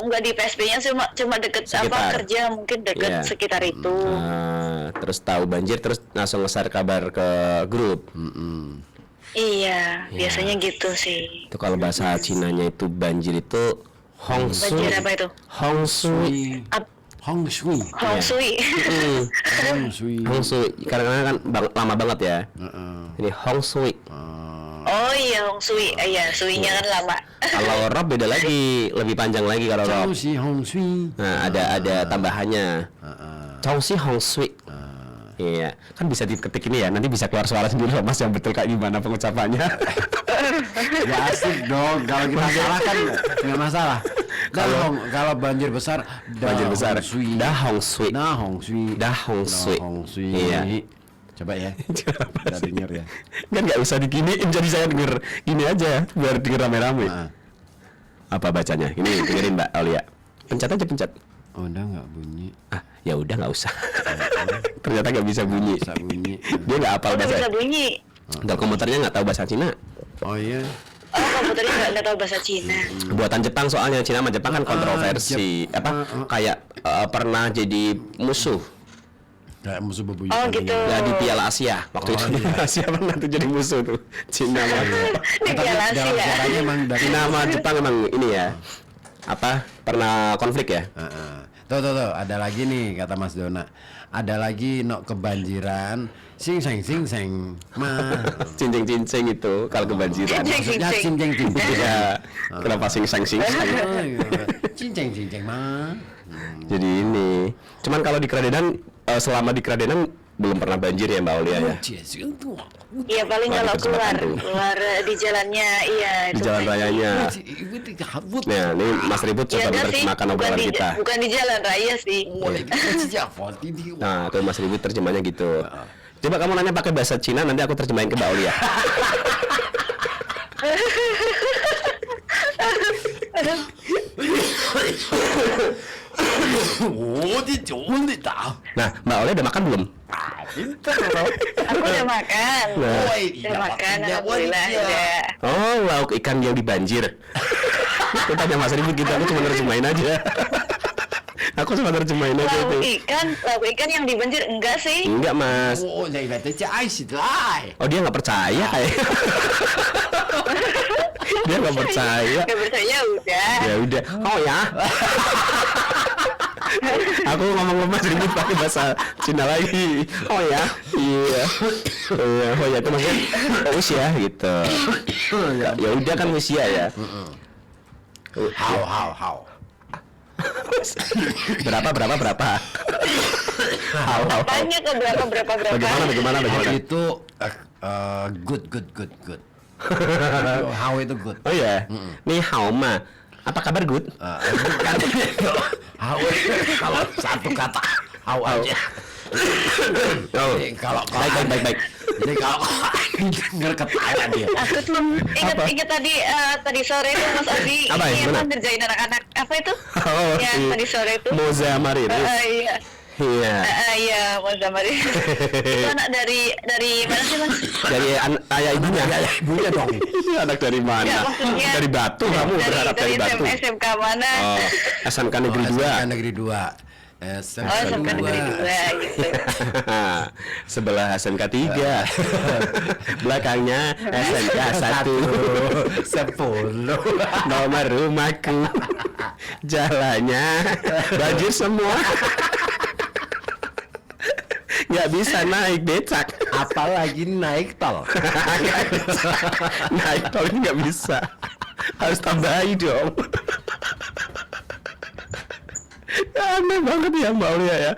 Nggak di PSB-nya cuma deket Sekitar. kerja mungkin deket Iya. sekitar itu. Terus tahu banjir, terus langsung nge-share kabar ke grup. Iya, biasanya gitu sih. Itu kalau bahasa Cinanya itu banjir itu Hongsui. Banjir apa itu? Hongsui. Hong Shui. Hong Sui. Hong Sui. Hongsui. Karena kan lama banget ya. Ini Hongsui. Oh iya, Hong Sui. Iya, Sui-nya kan lama. Kalau Rob beda lagi, lebih panjang lagi kalau Rob. Chao Si Hong Sui. Nah, ada tambahannya. Chongsi Hongsui. Iya, kan bisa diketik ini ya. Nanti bisa keluar suara sendiri loh Mas yang betul kayak gimana pengucapannya. Ya asik dong. Kalau kita salah kan nggak masalah. Kalau banjir besar, Banjir besar. Sui. Da Hongsui. Nah Hong Sui. Da Hongsui. Hong Sui. Iya. Coba ya. Kita denger ya. Kan nggak usah diginiin, jadi saya denger gini aja biar denger rame-rame. Apa bacanya? Ini dengerin Mbak Aulia. Pencet aja pencet. Oh, udah nggak bunyi. Ya udah nggak usah. Ternyata nggak bisa bunyi. Bisa bunyi. Dia nggak hafal Udah bisa bahasa. bunyi. Dan komputernya nggak tahu bahasa Cina. Oh iya. Oh, komputernya nggak tahu bahasa Cina. Buatan Jepang soalnya Cina sama Jepang kan kontroversi. Kayak pernah jadi musuh. Kayak musuh bebuyutan. Oh, gitu. Ya di Piala Asia waktu itu di Asia pernah tuh jadi musuh tuh Cina sama Di Piala Asia. Dalam sejarahnya emang dari Cina sama Jepang emang ini ya pernah konflik ya. Tapi Tuh, ada lagi nih kata Mas Dona. Ada lagi nok kebanjiran, sing seng mah. Cincing itu kalau kebanjiran. Maksudnya cinceng. Ya, kenapa sing-seng? Cinceng mah. Jadi ini. Cuman kalau di Kradenan, selama di Kradenan belum pernah banjir ya Mbak Aulia ya? Iya paling Wah, kalau di percepatan tuh. keluar di jalannya, iya. Di itu jalan banyak. rayanya. Nah, ini Mas Ribut Ya coba enggak sih, menerjemahkan bukan obrolan di, kita. bukan di jalan raya sih. Nah, tuh Mas Ribut terjemahnya gitu. Coba kamu nanya pakai bahasa Cina, nanti aku terjemahin ke Mbak Aulia. Nah, Mbak Aulia udah makan belum? Aku udah makan. Nah. Udah makan, alhamdulillah udah. Oh, lauk ikan yang dibanjir. Itu tanya Mas Ribut gitu, aku cuma nerjemahin aja. Aku cuma nerjemahin aja itu. Lauk ikan yang dibanjir enggak sih? Enggak, Mas. Oh, dia nggak percaya kayak. Dia nggak percaya. Gak percaya udah. Ya udah. Oh ya. Aku ngomong Mas Ribut pakai bahasa Cina lagi. Oh ya. Iya. Oh ya itu maksudnya usia gitu. Ya udah kan usia ya. How. Berapa? How. Tanya ke berapa. Bagaimana? Itu good. How itu good. Oh ya. Nih how ma. Apa kabar good? Bukan itu. How kalau satu kata how aja. Oh. Jadi kalau Baik. Jadi kalau denger ketawa dia. Aku tuh ingat tadi sore itu Mas Adi Apa ya? ini Mana? apa ngerjain anak-anak apa itu? Oh, Ya tadi sore itu. Moza Mariris. Iya. Iya. Iya, Mas Damari. Itu anak dari mana sih Mas? Dari ayah ibunya. Ibunya dong. Anak dari mana? Ya, maksudnya Dari Batu, kamu berharap dari Batu. SMK mana? Oh, SMK Negeri 2. Negeri 2. Oh, SMK Negeri 2 gitu. Sebelah SMK 3. Belakangnya SMK 1. 10. Nomor rumahku. Jalannya banjir semua. Nggak bisa naik becak. Apalagi naik tol. Naik tol ini nggak bisa. Harus tambahi dong. Aneh banget ya Mbak Aulia ya.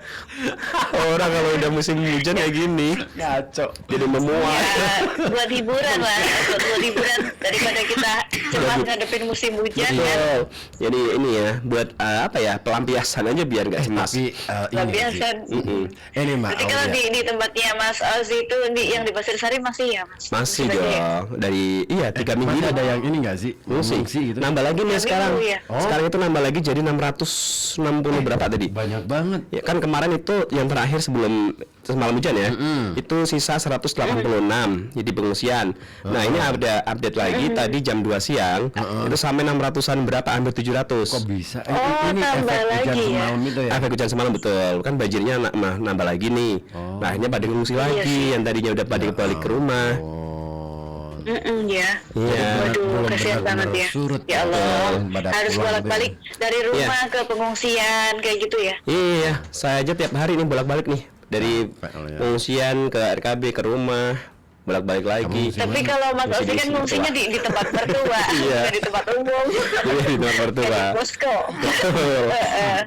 Orang kalau udah musim hujan kayak gini Ngaco. jadi memuat. Ya, buat hiburan lah, buat hiburan daripada kita cepat ngadepin musim hujan kan. Betul. Jadi ini ya buat apa ya, pelampiasan aja biar nggak cemas. Tapi ini Biasa. ini Mbak Berarti kalau Aulia. di tempatnya Mas Ozi itu yang di Pasir Sari masih ya Mas? Masih banjir ya? dong. Dari 3 minggu Masih ini ada yang ini nggak sih? Mengungsi gitu. Nambah lagi nih Tiga sekarang. minggu ya? Sekarang itu nambah lagi jadi 660 berapa tadi? Banyak banget. Ya kan kemarin itu yang terakhir sebelum semalam hujan ya, itu sisa 186 jadi pengungsian. Nah ini ada update lagi tadi jam 2 siang, itu sampai 600-an berapa, hampir 700. Kok bisa? Oh, Ini tambah efek hujan lagi ya? semalam itu ya? Efek hujan semalam betul, kan banjirnya nambah lagi nih. Nah akhirnya pada ngungsi lagi, sih. yang tadinya udah pada balik ke rumah. Oh. Ya. Iya. Waduh, belum kasihan banget benar-benar ya. surut. Ya Allah, Pada harus pulang bolak-balik dari rumah ke pengungsian kayak gitu ya. Iya, saya aja tiap hari nih bolak-balik nih dari Capek lo ya. pengungsian ke RKB ke rumah, bolak-balik lagi. Tapi kalau Mas Ngungsi Ozi kan di ngungsinya situ, di tempat mertua, Iya. bukan di tempat umum. Iya, di tempat mertua. Di posko. Betul.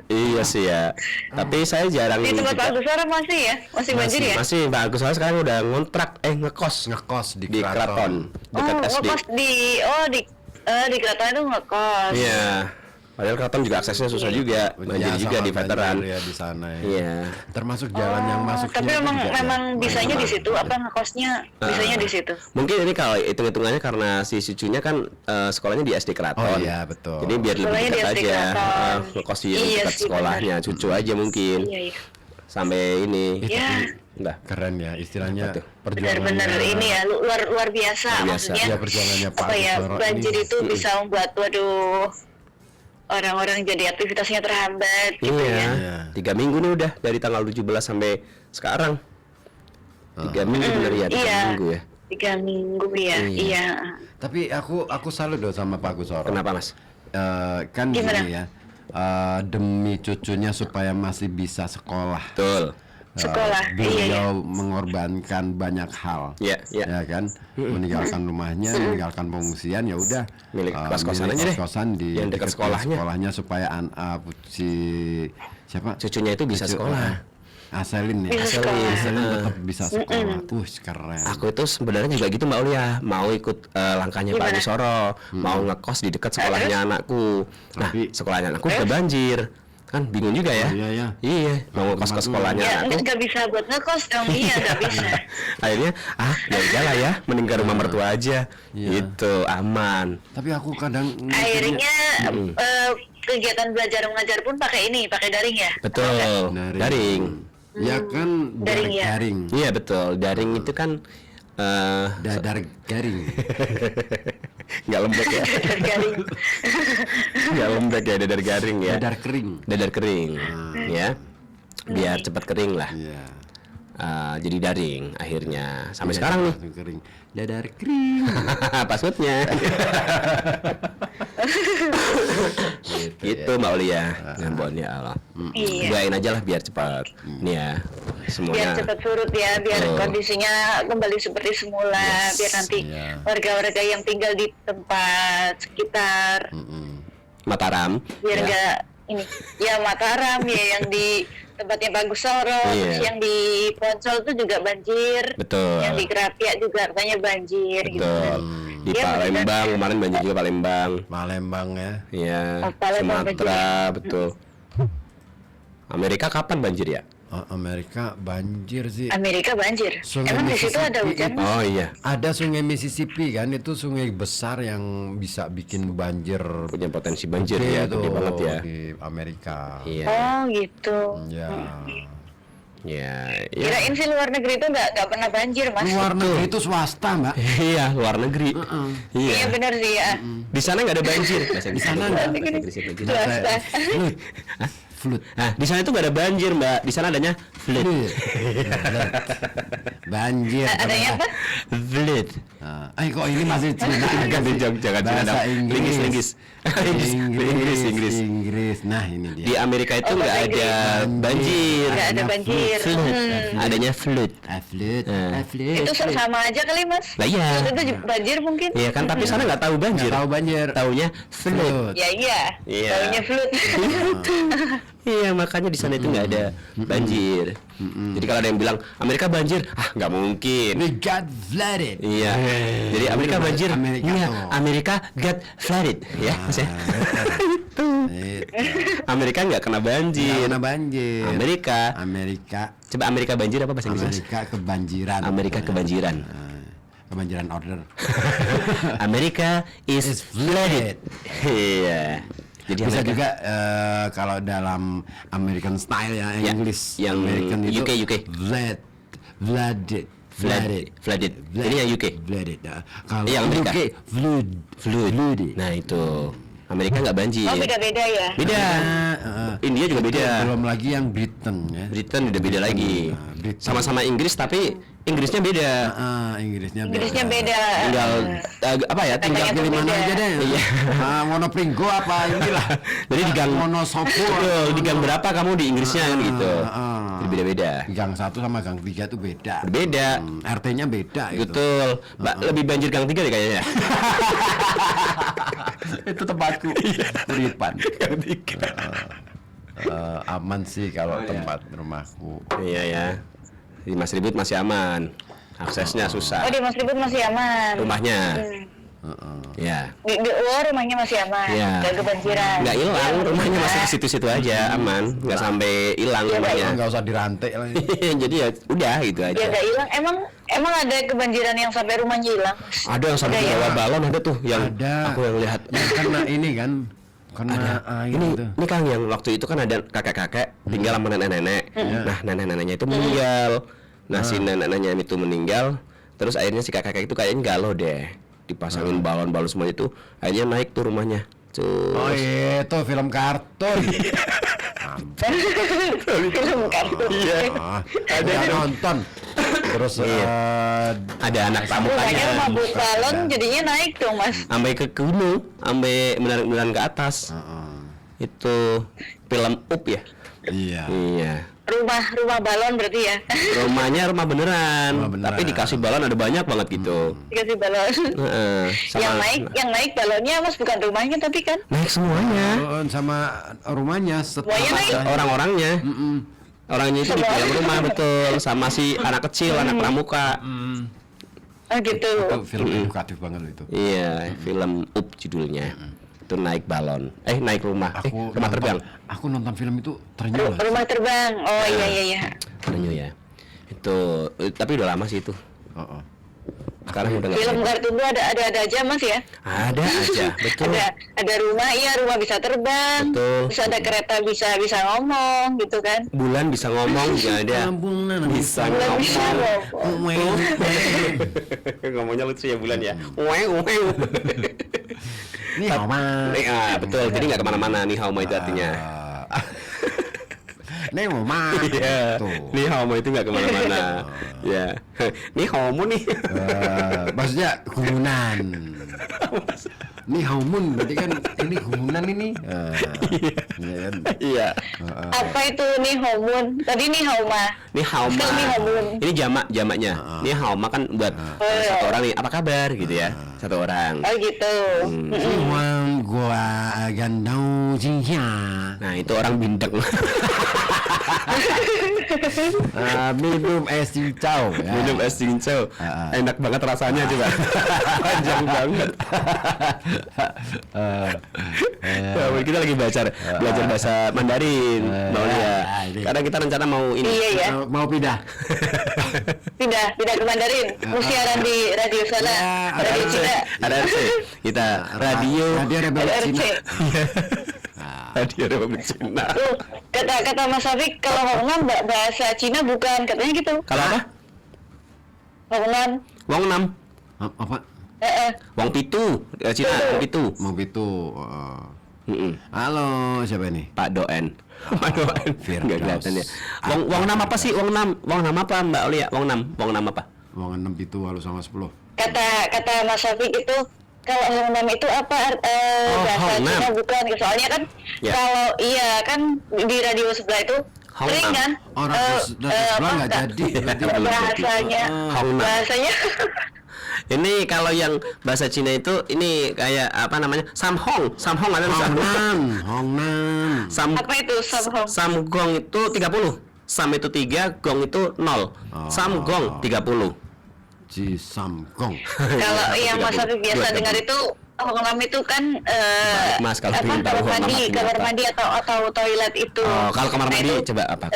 Iya sih ya. Tapi saya jarang Di tempat juga- Pak Agus Suara masih ya? Masih banjir ya? Masih Pak Agus soalnya sekarang udah ngontrak Ngekos di di Kraton dekat Oh, SD. ngekos di Kraton itu ngekos. Iya. Padahal Kraton juga aksesnya susah juga, banjir juga di veteran. ya di sana ya. Iya. Termasuk jalan yang masuk. Tapi memang bisanya di situ, apa ngekosnya bisanya di situ. Mungkin ini kalau hitung-hitungannya karena si cucunya kan sekolahnya di SD Kraton. Oh iya, betul. Jadi biar lebih Sekolahnya di dekat SD aja. Kraton. Ngekos di Iya dekat sih, sekolahnya, cucu aja mungkin. Iya, iya. Sampai ini. Ya, Udah. Keren ya istilahnya Apa tuh? perjuangannya. benar-benar ini ya luar biasa Luar biasa. maksudnya. Ya, perjuangannya Pak Apa ya, Agus Suara banjir ini. itu bisa membuat orang-orang jadi aktivitasnya terhambat gitu Iya. ya. 3 minggu nih udah dari tanggal 17 sampai sekarang. 3 minggu bener ya, 3 Iya. minggu ya. 3 minggu ya. Iya. Tapi aku salut dong sama Pak Agus Suara. Kenapa Mas? Kan Gimana? gini ya. demi cucunya supaya masih bisa sekolah. Betul. Sekolah, Beliau mengorbankan banyak hal. Iya, iya. Ya kan, meninggalkan rumahnya, meninggalkan pengungsian, ya udah Milik kos-kosan milik aja deh. kos-kosan di Yang dekat sekolahnya. supaya si siapa Cucunya itu bisa sekolah. Aselin ya. Bisa sekolah. Aselin tetap bisa sekolah. Keren. Aku itu sebenarnya juga gitu Mbak Aulia, mau ikut langkahnya Pak Gimana? Agus Soro, mau ngekos di dekat sekolahnya anakku. Nah, Tapi- sekolahnya anakku udah banjir. Kan bingung juga ya. Oh, iya, iya. Iya, mau ngekos ke sekolahnya Ya anakku. nggak bisa buat ngekos dong. Iya nggak bisa. Akhirnya ya udahlah ya, mending ke rumah mertua aja. Iya. Gitu, aman. Tapi aku kadang Akhirnya kegiatan belajar mengajar pun pakai daring ya. Betul. Daring. Ya kan Daring ya. daring. Iya, betul. Daring itu kan Dadar garing. nggak lembek ya. Daring. Nggak lembek ya, dadar garing ya. Dadar kering. Dadar kering, ya. Biar cepat kering lah. Iya. Jadi daring akhirnya sampai sekarang nih. Langsung kering. Dadar kering. Passwordnya. Gitu Mbak Aulia. Ngambon ya Allah. Iya. Doain aja lah biar cepat. Nih ya. Biar Semuanya. cepat surut ya, biar Betul. kondisinya kembali seperti semula, biar nanti Iya. warga-warga yang tinggal di tempat sekitar, Mataram. biar ya. enggak ini, ya Mataram ya yang di tempatnya Bagus Soro, Iya. terus yang di Poncol itu juga banjir, Betul. yang di Kerapia juga katanya banjir gitu. Betul. Di Iya, Palembang kemarin banjir juga Palembang. Palembang ya. Iya. Oh, Palembang Sumatera, betul. Amerika kapan banjir ya? Amerika banjir sih. Amerika banjir. Sungai Emang di situ ada Mississippi hujan? Oh iya. Ada sungai Mississippi kan, itu sungai besar yang bisa bikin banjir Punya potensi banjir gede ya, tuh gede banget ya. di Amerika. Iya. Oh gitu. Ya. Ya. Ya. Kirain sih luar negeri itu nggak pernah banjir mas. Luar negeri itu swasta, Mbak. Iya, luar negeri. Iya Iya. benar sih ya. Di sana nggak ada banjir. Di sana nggak. Swasta. Flut. Nah, di sana itu nggak ada banjir, Mbak. Di sana adanya flood. Banjir. Adanya apa? Flood. Kok ini masih Cina? Ganti jangan Bahasa Inggris. Inggris. Inggris. Nah, ini dia. Di Amerika itu Oh, nggak bahasa ada Inggris. banjir. Nggak ada banjir. Flood. Adanya flood. Flut. Flut. Itu sama aja kali mas. Lah iya. Itu banjir mungkin. Iya kan, tapi sana nggak tahu banjir. Tahu banjir. Taunya flood. Ya iya. Iya. Taunya flut. Iya, makanya di sana itu nggak ada banjir. Jadi kalau ada yang bilang Amerika banjir, nggak mungkin. We got flooded. Iya. Jadi Amerika banjir. Amerika Iya, tuh. Amerika got flooded, ya. Mas ya? Itu. Amerika nggak kena banjir. Karena banjir. Amerika. Amerika. Coba Amerika banjir apa bahasa Inggris? Amerika kebanjiran. Amerika kebanjiran. Kebanjiran order. Amerika is flooded. Iya. Jadi Bisa Amerika- juga kalau dalam American style ya, Ya, English. yang American itu UK. flooded. Flooded. Ini yang UK. Flooded. Kalau Yang Amerika. UK flood. Nah itu Amerika nggak banjir. Oh beda-beda ya. Beda. India juga beda. Belum lagi yang Britain ya. Britain udah beda lagi. Britain. Sama-sama Inggris tapi Inggrisnya beda. Inggrisnya beda. Inggrisnya beda. Tinggal apa ya? Tinggal Katanya Pilih mana beda. aja deh. Iya. Monopringgo apa inilah. Jadi di gang Monosopo. Betul, di gang berapa kamu di Inggrisnya kan gitu. Jadi beda-beda. Gang 1 sama gang 3 itu beda. Berbeda. RT-nya beda gitu. Betul. Mbak lebih banjir gang 3 deh kayaknya. Itu tempatku. Uripan. Gang 3. Aman sih kalau tempat rumahku. Iya ya. Di Mas Ribut masih aman. Aksesnya susah. Oh di Mas Ribut masih aman. Rumahnya. Ya. Di rumahnya masih aman. Iya. Nggak kebanjiran. Nggak hilang, rumahnya masih ke situ-situ aja, aman, nggak sampai hilang Iya, rumahnya. Nggak usah dirantai lah. Jadi ya udah gitu aja. Ya nggak hilang. Emang ada kebanjiran yang sampai rumahnya hilang? Ada yang sampai Ada ya? bawa balon ada tuh yang Ada. aku yang lihat. Karena ini kan. Karena air Ini itu. ini Kang yang waktu itu kan ada kakek-kakek tinggal sama nenek-nenek. Nah, nenek-neneknya itu meninggal. Nah, si nenek-neneknya itu meninggal, terus akhirnya si kakek itu kayaknya galau deh. Dipasangin balon-balon semua itu, akhirnya naik tuh rumahnya. Oh itu film kartun. Film kartun. Iya. Ada yang nonton. Terus Ada anak Makanya pramukanya mabuk balon jadinya naik dong mas. sampai ke gunung, sampai beneran ke atas. Itu film Up ya? Iya. Iya. Rumah balon berarti ya. Rumahnya rumah beneran, Rumah beneran. tapi dikasih balon ada banyak banget gitu. Dikasih balon. Heeh, yang naik balonnya Mas bukan rumahnya tapi kan. naik semuanya. Balon sama rumahnya Semuanya naik. Orang-orangnya. Orangnya itu di Semua. dalam rumah betul, sama si anak kecil, anak pramuka. Oh gitu. Itu film edukatif banget loh itu. Iya, film Up judulnya. Itu naik balon. Naik rumah. Rumah nonton- terbang. Aku nonton film itu ternyata. Rumah terbang. Oh iya. Ternyata ya. Itu tapi udah lama sih itu. Oh. Sekarang udah nggak Film ada. kartun tuh ada aja Mas ya. Ada aja, betul. Ada rumah bisa terbang. Betul. Terus ada kereta bisa ngomong gitu kan. Bulan bisa ngomong juga ada. Bisa Bulan bisa ngomong. Ngomongnya lucu ya Bulan ya. Weng. Ini Homa. Betul. Jadi nggak kemana-mana nih Hauma itu artinya. Ini Homa. Iya. Nih Hauma itu nggak kemana-mana. Ya. Nih Hauma nih. Maksudnya gumunan. Ini Haumun berarti kan ini gumunan ini. Iya kan? Iya. Apa itu nih homun? Tadi nih hauma. Nih Hauma. Sekarang nih Haumun. Ini jamaknya. Nih Hauma kan buat satu orang nih. Apa kabar gitu ya? Satu orang. Oh gitu. Siwang gua gandau jingya. Nah itu orang bindeng. Minum es cincau. Ya. Minum es cincau. Enak banget rasanya coba. Panjang banget. Kita lagi belajar bahasa Mandarin, Maulia. Karena kita rencana mau ini. Iya ya. Mau pindah. Pindah ke Mandarin. Mau siaran di radio sana. Radio Cina. Ada RC. Kita radio Republik RC. Cina. Radio Republik Cina. Tuh, kata Mas Afik kalau Hongnam bahasa Cina bukan katanya gitu. Kalau apa? Hongnam. Wong 6. Apa? Wong pitu. Cina Wong pitu. Mau itu. Halo, siapa ini? Pak Doen. Pak Doen. Firdaus. Enggak kelihatan ya. Wong 6 apa sih? Wong 6 apa Mbak Olia? Wong 6 apa? Wong 6 itu halo sama 10. Kata Mas Afik itu kalau Hongnam itu apa bahasa Hongnam. Cina bukan? Soalnya kan Ya. kalau iya kan di radio sebelah itu sering Hongnam. kan Orang dari sebelah nggak jadi. Berarti belum jadi. bahasanya Hongnam. bahasanya Ini kalau yang bahasa Cina itu ini kayak apa namanya? Samhong ada Hongnam. Sam apa itu Samhong? Samgong itu 30. Sam itu 3, gong itu 0. Samgong 30. Ci Samgong. Kalau yang Mas 30. Afik biasa 230. dengar itu Hongnam itu kan Baik, Mas, kalau ingin tahu kamar Hongnam mandi, artinya kamar apa? mandi atau toilet itu. Oh, kalau kamar Nah, mandi itu, coba apa?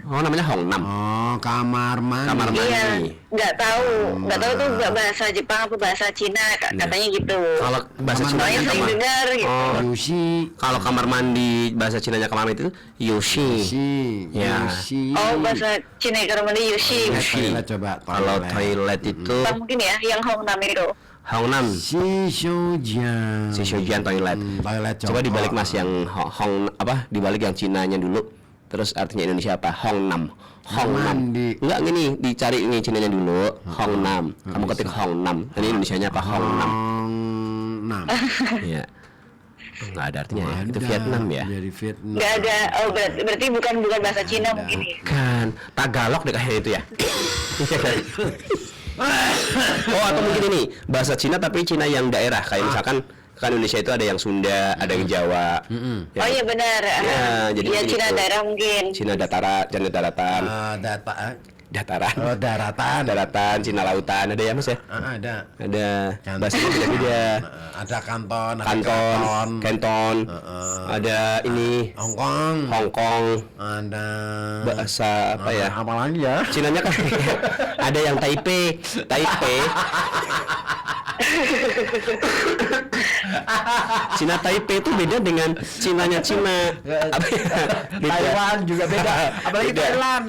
Namanya Hongnam. Oh, kamar mandi. Kamar mandi. Iya, nggak tahu itu bahasa Jepang apa bahasa Cina katanya gitu. Kalau bahasa Kamar Cina Soalnya sering dengar gitu. Yushi. kalau kamar mandi bahasa Cinanya kamar mandi itu Yoshi. Yushi. Ya. Yushi. Oh, bahasa Cina kamar mandi Yushi. Toilet coba. Kalau toilet itu Apa mungkin ya yang Hongnam itu. Hongnam. Si Shoujian. Si Shoujian toilet. Toilet Coba dibalik Mas yang Hong apa dibalik yang Cinanya dulu. Terus artinya Indonesia apa? Hongnam. Hongnam. Mandi. Enggak gini, dicari ini Cinanya dulu. Hongnam. Kamu ketik Hongnam. Ini Indonesianya apa? Hongnam. Hongnam. Iya. Enggak ada artinya ya. Itu Ada. Vietnam ya. Dari Vietnam. Nggak ada. Oh, berarti bukan bahasa Cina mungkin ya. Kan Tagalog deh kayaknya itu ya. Oh atau mungkin ini bahasa Cina tapi Cina yang daerah kayak misalkan kan Indonesia itu ada yang Sunda, ada yang Jawa. Ya. Oh iya benar. Ya, jadi ya begitu. Cina daerah mungkin. Cina daratan, daratan, Cina lautan ada ya Mas ya? Ada. Ada bahasa beda-beda. Ada kanton, ada Kanton, ada ini Hongkong, Hongkong, ada bahasa apa ya? Apa lagi ya? Cinanya kan ada yang Taipei. Cina Taipei itu beda dengan Cinanya Cina. Apa ya? Beda. Taiwan juga beda. Apalagi Beda. Thailand.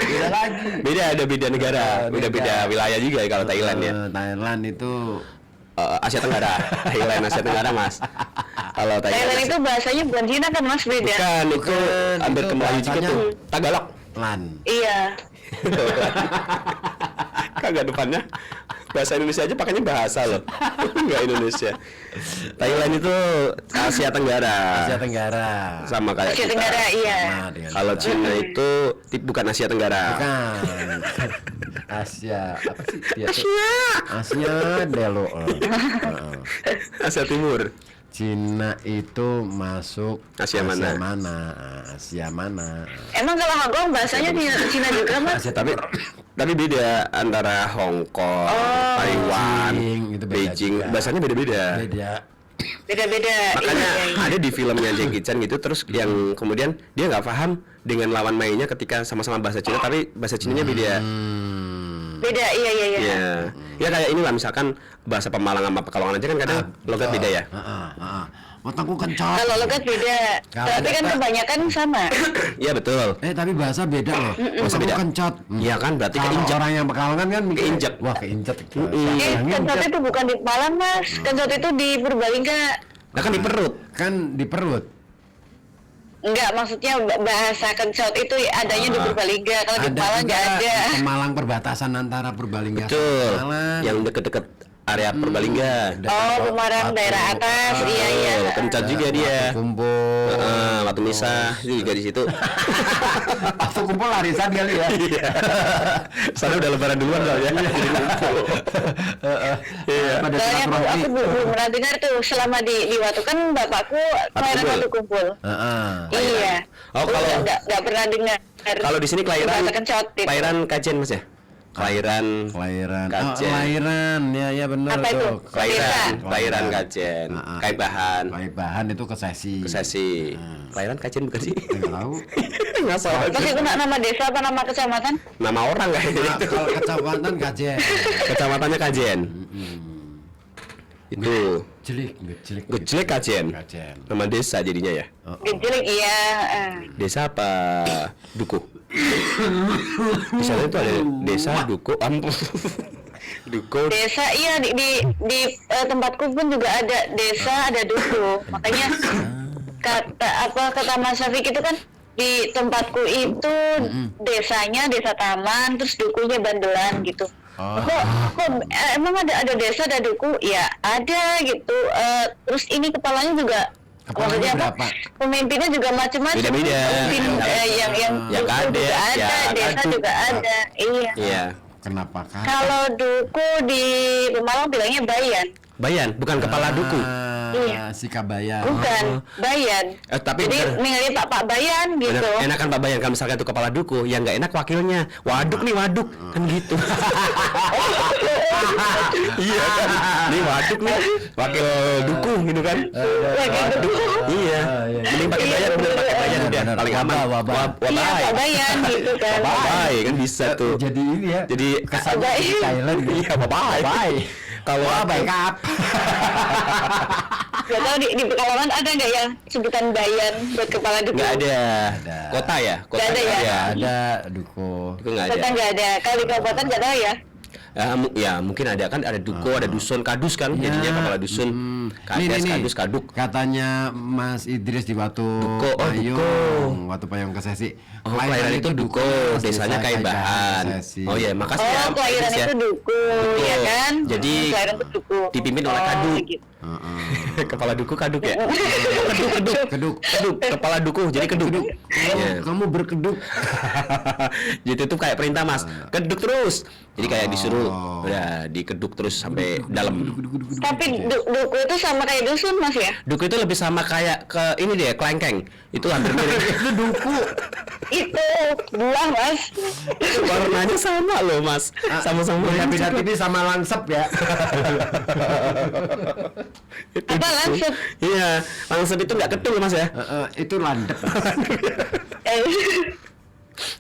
Beda lagi. Ada beda negara, beda wilayah juga ya kalau Thailand ya. Thailand itu Asia Tenggara, Thailand Asia Tenggara Mas. Kalau Thailand itu bahasanya bukan Cina kan Mas beda. bukan itu hampir itu ke Melayu juga bahasanya tuh. Tagalog. Lan. Iya. Kagak depannya bahasa Indonesia aja pakainya bahasa loh. Enggak Indonesia. Thailand itu Asia Tenggara. Asia Tenggara. Sama kayak Asia kita. Tenggara, iya. Nah, dengan Kalau kita. Cina itu bukan Asia Tenggara. Bukan. Asia apa sih dia tuh? Asia Delo. Asia Timur. Cina itu masuk Asia mana? Asia mana? Emang kalau Hong Kong bahasanya Cina juga mas? Asia Tapi beda antara Hong Kong, Taiwan, Beijing, itu beda Beijing, juga. bahasanya beda-beda. Beda. Beda-beda. Makanya Iya, iya. ada di filmnya Jackie Chan gitu, terus yang kemudian dia nggak paham dengan lawan mainnya ketika sama-sama bahasa Cina tapi bahasa Cinanya beda. Beda, iya. Iya. Ya kayak inilah misalkan bahasa Pemalang sama Pekalongan aja kan kadang logat beda ya. Otakku kencot. Kalau logat beda, Kalau tapi kan kebanyakan sama. Iya betul. Tapi bahasa beda loh. Bahasa Otakku beda. kencot. Iya kan berarti Kalau keinjak. orang yang Pekalongan kan mikir, Keinjek. Wah keinjek. Siapa yang Kencot nginjek? itu bukan di Malang mas, kencot itu di Purbalingga. Nah kan di perut. Kan di perut. Enggak, maksudnya bahasa kencot itu adanya di Purbalingga. Kalau di Malang nggak juga ada. di Malang perbatasan antara Purbalingga Betul. sama Malang. Yang deket-deket area Purbalingga. Oh, Pemarang daerah atas, iya. Kencot juga dia. Kumpul. Waktu misah itu juga di situ. Waktu kumpul larisan kali ya. Sana udah lebaran duluan soalnya. Jadi ngumpul. Iya. Pada Soalnya silaturahmi. aku belum pernah dengar tuh selama di Watu kan bapakku kelahiran kumpul. Watu kumpul. Iya. Oh, kalau- nggak pernah dengar. Kalau di sini kelahiran bahasa kencot gitu. kelahiran Kajen Mas ya? Kelahiran Kelahiran. Kajen. Kelahiran. Ya benar Apa itu? Kelahiran Desa. Kajen. Ah. Kaibahan. Bahan itu ke sesi. Kesesi. Kelahiran Kajen bukan sih? Enggak tahu. Nggak salah. Mas itu nama desa apa nama kecamatan? Nama orang kayaknya Nah, itu. kalau kecamatan Kajen. Kecamatannya Kajen. Itu Jelik. Gejlek Kajen. Kajen. Nama desa jadinya ya. Gejlek iya. Desa apa duku? Di sana itu ada desa duku. Duku. Desa iya di tempatku pun juga ada desa ada duku. Makanya kata Mas Syafiq itu kan di tempatku itu desanya desa taman terus dukunya bandelan gitu. Kok emang ada desa ada duku? Ya ada gitu. Terus ini kepalanya juga maksudnya apa? berapa? Pemimpinnya juga macam-macam. Beda-beda. Pemimpin, yang Yang duku kades, juga ada, yang desa kaduk. juga ada. Iya. Iya. Kenapa kan? Kalau duku di Pemalang bilangnya bayan. Bayan, bukan kepala duku. Iya. Si Kabayan. Bukan, bayan. Tapi Jadi bener. milih Pak Bayan gitu. Enakan Pak Bayan kalau misalkan itu kepala duku, yang nggak enak wakilnya. Waduk nih waduk, kan gitu. Iya kan, nih waduk nih wakil duku gitu kan. Waduk, iya. Mending pakai Bayan, bener pakai Bayan udah bener. paling aman. Wabah. Iya, Pak Bayan gitu kan. Baik kan bisa tuh. Jadi ini ya. Jadi kesannya Baik. di Thailand. iya bye. Kalau Backup. Gak tahu di Pekalongan ada nggak ya sebutan bayan buat kepala duku? nggak ada. Ada. Kota ya, kota Nggak ada ya? nggak ada. Ada duko. Itu nggak ada. Kota nggak ada. Kalau di kabupaten nggak tahu ya. Ya mungkin ada kan ada duko, ada dusun, kadus kan jadinya kepala dusun. Kades, kadus, kaduk. Katanya Mas Idris di Watu Duko, oh, Payung, Watu Payung Kesesi. Oh, kelahiran itu duko, desanya Kaibahan. Oh iya, makasih ya. Oh, kelahiran Idris ya. itu duku, ya kan? Jadi, Kelahiran itu duku. dipimpin oleh kaduk. Gitu. Kepala duku kaduk ya. Keduk. Kepala duku jadi keduk. Iya. Kamu berkeduk. Jadi itu kayak perintah Mas, keduk terus. Jadi kayak disuruh udah dikeduk terus sampai dalam. Tapi duku itu sama kayak dusun mas ya? Duku itu lebih sama kayak ke ini deh, kelengkeng. Itu hampir mirip. Itu duku. Itu buah mas. Warnanya sama loh Mas. Sama-sama Beda tipis sama langsep ya. Apa langsung? Iya, langsep itu nggak ketul Mas ya. Itu landep.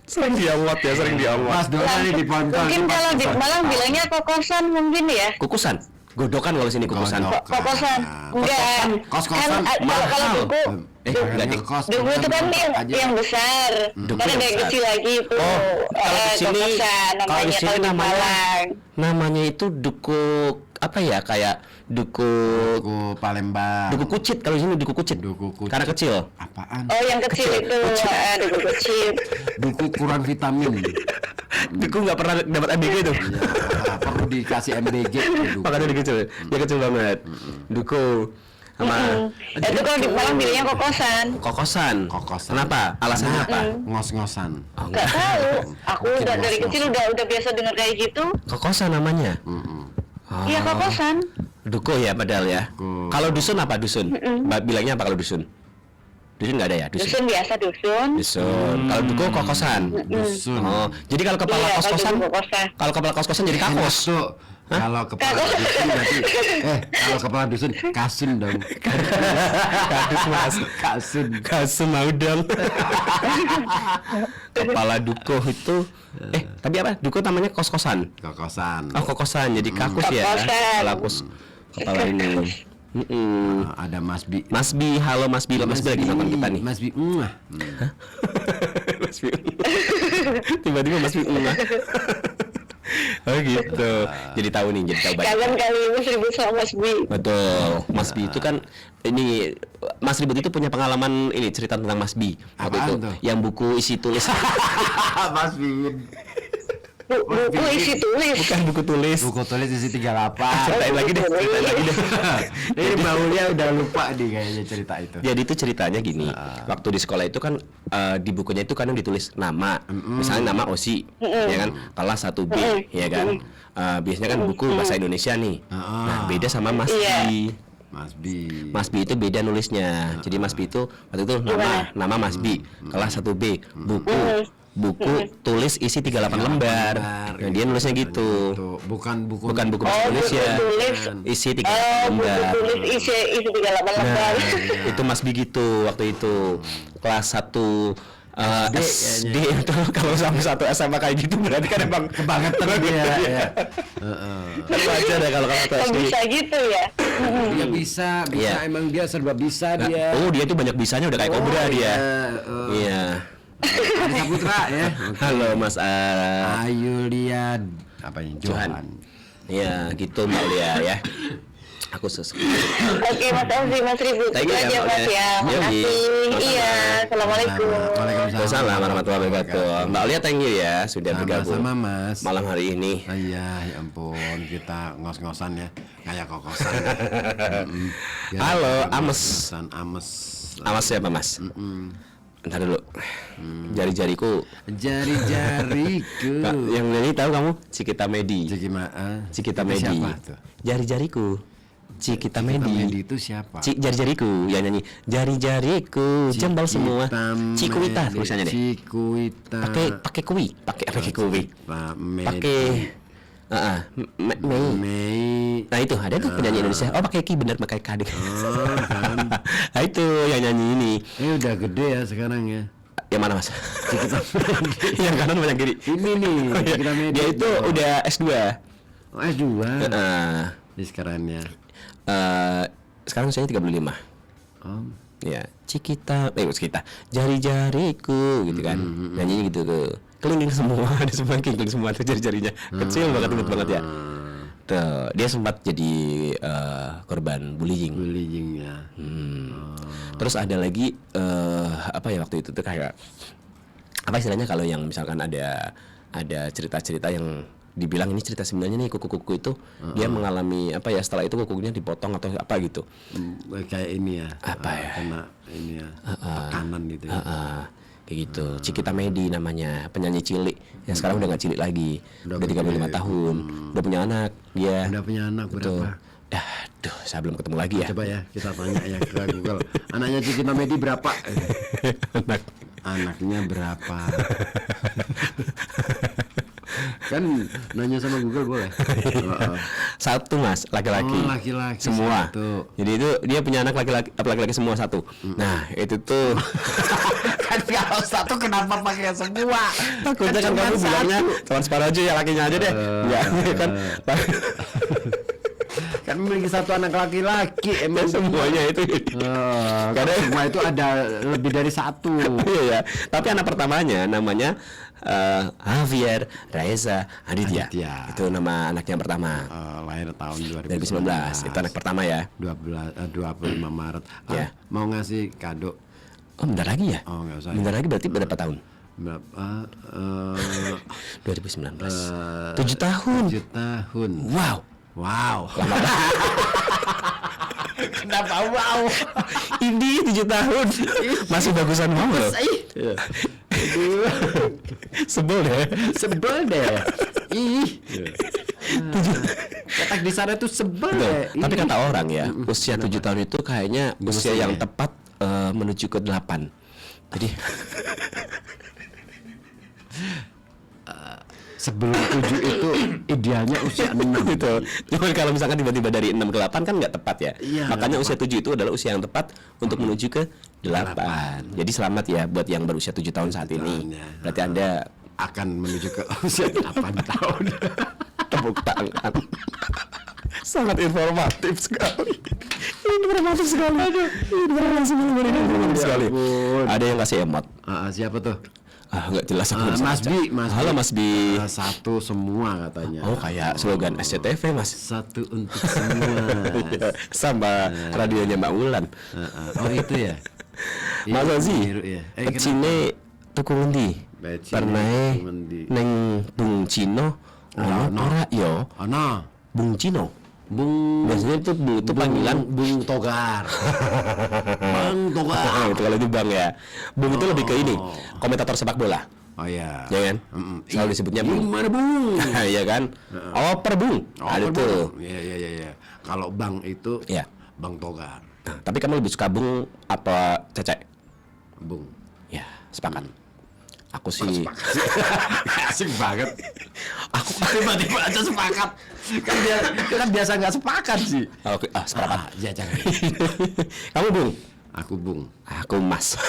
Sering diawat ya, sering diawat. Mas Dona nih di Pontong. Mungkin kalau di Malang bilangnya kokosan mungkin ya. Kukusan, godokan kalau sini kukusan. Godok. Kokosan. Enggak. Kos-kosan Kan, kalau duku enggak deh. duku itu kan yang besar. Duku Kan yang ada yang besar. kecil lagi itu. Oh, kalau di sini- kokosan kalau di namanya sini kalau di namanya- Malang. Namanya itu duku apa ya, kayak duku Palembang. duku kucit. Kalau di sini duku kucit. Duku kucit. Karena kecil. Apaan? Oh, yang kecil itu, duku kecil. Duku kurang vitamin. Duku nggak pernah dapat MBG tuh. Ya, perlu dikasih MBG. Duku. Makanya dia kecil. Dia kecil banget. Duku sama Itu kalau di Malang bilangnya kokosan. kokosan. Kokosan. Kenapa? Alasannya apa? Ngos-ngosan. Oh, Nggak tahu. Aku Mungkin udah dari ngos-ngosan. kecil udah biasa dengar kayak gitu. Kokosan namanya. Oh. Iya, kokosan. Duko ya padahal ya. Duko. Kalau dusun apa dusun? Mbak bilangnya apa kalau dusun? Dusun nggak ada ya? Dusun biasa dusun. Dusun. Kalau duko kokosan. Dusun. Oh, jadi kalau kepala Iya, kalau kos-kosan, duko kokosan. kalau kepala kos-kosan jadi Enak kakos. tuh. Kalau kepala dusun berarti kalau kepala dusun kasun dong. Kadus mas. Kasun. Kasum mau dong. Kepala duko itu, tapi apa? Duko namanya kos-kosan. Kokosan. Oh kokosan, jadi kakus ya. Kokosan. Kepala kepala ini. Ada Mas Bi. Mas Bi, halo Mas Bi, Mas Bi lagi nonton kita nih. Mas Bi. Mas Bi. Tiba-tiba Mas Bi. Oh gitu. Jadi tahu nih, jadi tahu banyak. Kangen kali Mas Ribut sama Mas Bi. Betul. Mas Bi itu kan ini Mas Ribut itu punya pengalaman ini cerita tentang Mas Bi. Waktu Apaan itu tuh? yang buku isi tulis. Mas Bi. Buku isi tulis. Bukan buku tulis. Buku tulis isi 38. Ceritain lagi deh, ceritain lagi deh. Ini baunya udah lupa nih kayaknya cerita itu. Jadi itu ceritanya gini, waktu di sekolah itu kan di bukunya itu kadang ditulis nama, misalnya nama Osi, ya kan, kelas 1B, ya kan. Biasanya kan buku bahasa Indonesia nih. Nah beda sama Mas Bi. Mas Bi. Mas Bi itu beda nulisnya. Jadi Mas Bi itu waktu itu nama Mas Bi, kelas 1B, buku tulis isi 38 lembar. Nah, dia nulisnya gitu. Tuh, bukan buku Bukan buku bahasa Indonesia. tulis. Isi 38 Buku lembar. tulis isi 38 lembar. Nah, itu Mas Bi gitu waktu itu kelas 1 SD itu kalau sampai 1 SMA kayak gitu berarti kan emang kebangetan dia ya. wajar ya kalau kamu Kok SD. bisa gitu ya? Dia bisa Iya. emang dia serba bisa dia. Oh dia tuh banyak bisanya udah kayak kobra dia. Iya. Adi Saputra ya. Halo Mas Ayu lihat apa ini? Johan. Iya gitu Mbak Lia ya. Aku sesuai. Oke, Mas Alfi, Mas Ribut. Thank you Itu ya, aja Mbak, Mas ya. ya. Yoi. Makasih. Iya, Assalamualaikum. Waalaikumsalam warahmatullahi wabarakatuh. Mbak Lia thank you ya sudah bergabung Sama Mas. malam hari ini. Iya, ya ampun, kita ngos-ngosan ya, kayak kokosan. Halo, Ames. Ngos-ngosan, Ames. Awas siapa Mas? Ntar dulu. Jari-jariku. Jari-jariku. Yang nyanyi tahu kamu? Cikita Medi. Cikita Itu Medi. siapa tuh? Jari-jariku. Cikita Medi. Medi itu siapa? Jari-jariku yang nyanyi. Jari-jariku jembal semua. Cikuita tulisannya deh. Cikuita. Pakai kui, pakai kui. Pakai Mei. Nah itu ada tuh penyanyi Indonesia. Oh pakai ki bener pakai k deh. Kan. Nah itu yang nyanyi ini. Ini udah gede ya sekarang ya. Yang mana Mas? Cikita Medi. Yang kanan banyak kiri. Ini nih, Cikita Medi. Dia itu udah S2. Oh, S2. Heeh. Di sekarangnya. Sekarang usianya 35. Ya, Cikita, jari-jariku gitu kan. Nyanyinya gitu tuh. Kelingking semua, ada semua kelingking semua tuh jari-jarinya. Kecil banget, imut banget ya. Tuh, dia sempat jadi korban bullying. Bullying ya. Terus ada lagi apa ya waktu itu tuh kayak apa istilahnya kalau yang misalkan ada cerita-cerita yang dibilang ini cerita sebenarnya nih kuku-kuku itu dia mengalami apa ya setelah itu kukunya dipotong atau apa gitu. Kayak ini ya. Apa ya? Kena ini ya. Tekanan gitu ya. Kayak gitu. Cikita Medi namanya, penyanyi cilik. Yang sekarang udah nggak cilik lagi. Udah 35 tahun. Udah punya anak dia. Udah punya anak Betul. berapa? Aduh, saya belum ketemu lagi ya. Coba ya kita tanya ya ke Google. Anaknya Cikita Medi berapa? Anaknya berapa? Kan nanya sama Google boleh. Satu Mas, laki-laki. Oh, laki-laki semua. satu. Jadi itu dia punya anak laki-laki semua satu. Nah, itu tuh Kan kalau satu kenapa pakai semua? takutnya kan kamu bilangnya cuma separuh aja ya lakinya aja deh. Iya, kan. Kan memiliki satu anak laki-laki emang Semuanya itu. karena semua itu ada lebih dari satu. Iya ya. Tapi anak pertamanya namanya Javier Reza Aditya. Itu nama anaknya yang pertama. Lahir tahun 2019. Itu anak pertama ya. 25 Maret. Ya. Mau ngasih kado. Oh, bentar lagi ya? Oh, nggak usah. Bentar lagi berarti berapa tahun? Berapa? 2019. 7 tahun. 7 tahun. Wow. Kenapa wow? Ini 7 tahun. Masih bagusan mau loh. Sebel deh. Ih. Ketak di sana tuh sebel deh. Tapi kata orang ya, usia 7 tahun itu kayaknya usia yang ya? tepat menuju ke 8. Jadi sebelum 7 itu idealnya usia 6 gitu. Cuman kalau misalkan tiba-tiba dari 6 ke 8 kan nggak tepat ya. Iya, Makanya nggak usia 7 itu adalah usia yang tepat untuk menuju ke 8. Jadi selamat ya buat yang berusia 7 tahun saat ini. ya. Berarti Anda akan menuju ke usia 8 tahun. tepuk tangan. Sangat informatif sekali. Informatif sekali. Informatif sekali. Ada yang kasih emot. Siapa tuh? Nggak jelas aku. Mas Bi. Halo Mas Bi. Satu semua katanya. Oh, kayak slogan SCTV Mas. Satu untuk semua. Sama radionya Mbak Wulan. Oh itu ya. Mas Ozi, Ya. pecine tuku ngendi? Pecine Pernah tuku ngendi? neng Bung Cino. Ora yo. Ana. Bung Cino. Bung Biasanya itu Bung itu panggilan Bung Togar. Bang Togar. itu kalau itu Bang ya. Bung itu lebih ke ini, komentator sepak bola. Oh iya. Ya kan? Selalu disebutnya Bung. Gimana Bung? Iya kan? Oper Bung. Ada tuh. Iya. Kalau Bang itu Iya. Bang Togar. Nah, tapi kamu lebih suka Bung apa Cecek? Bung. Ya, sepakat. Aku sih Asik banget. Aku tiba-tiba aja sepakat. Kan biasa nggak sepakat sih. Oke, sepakat. Ya jangan. Kamu Bung? Aku Bung. Aku Mas.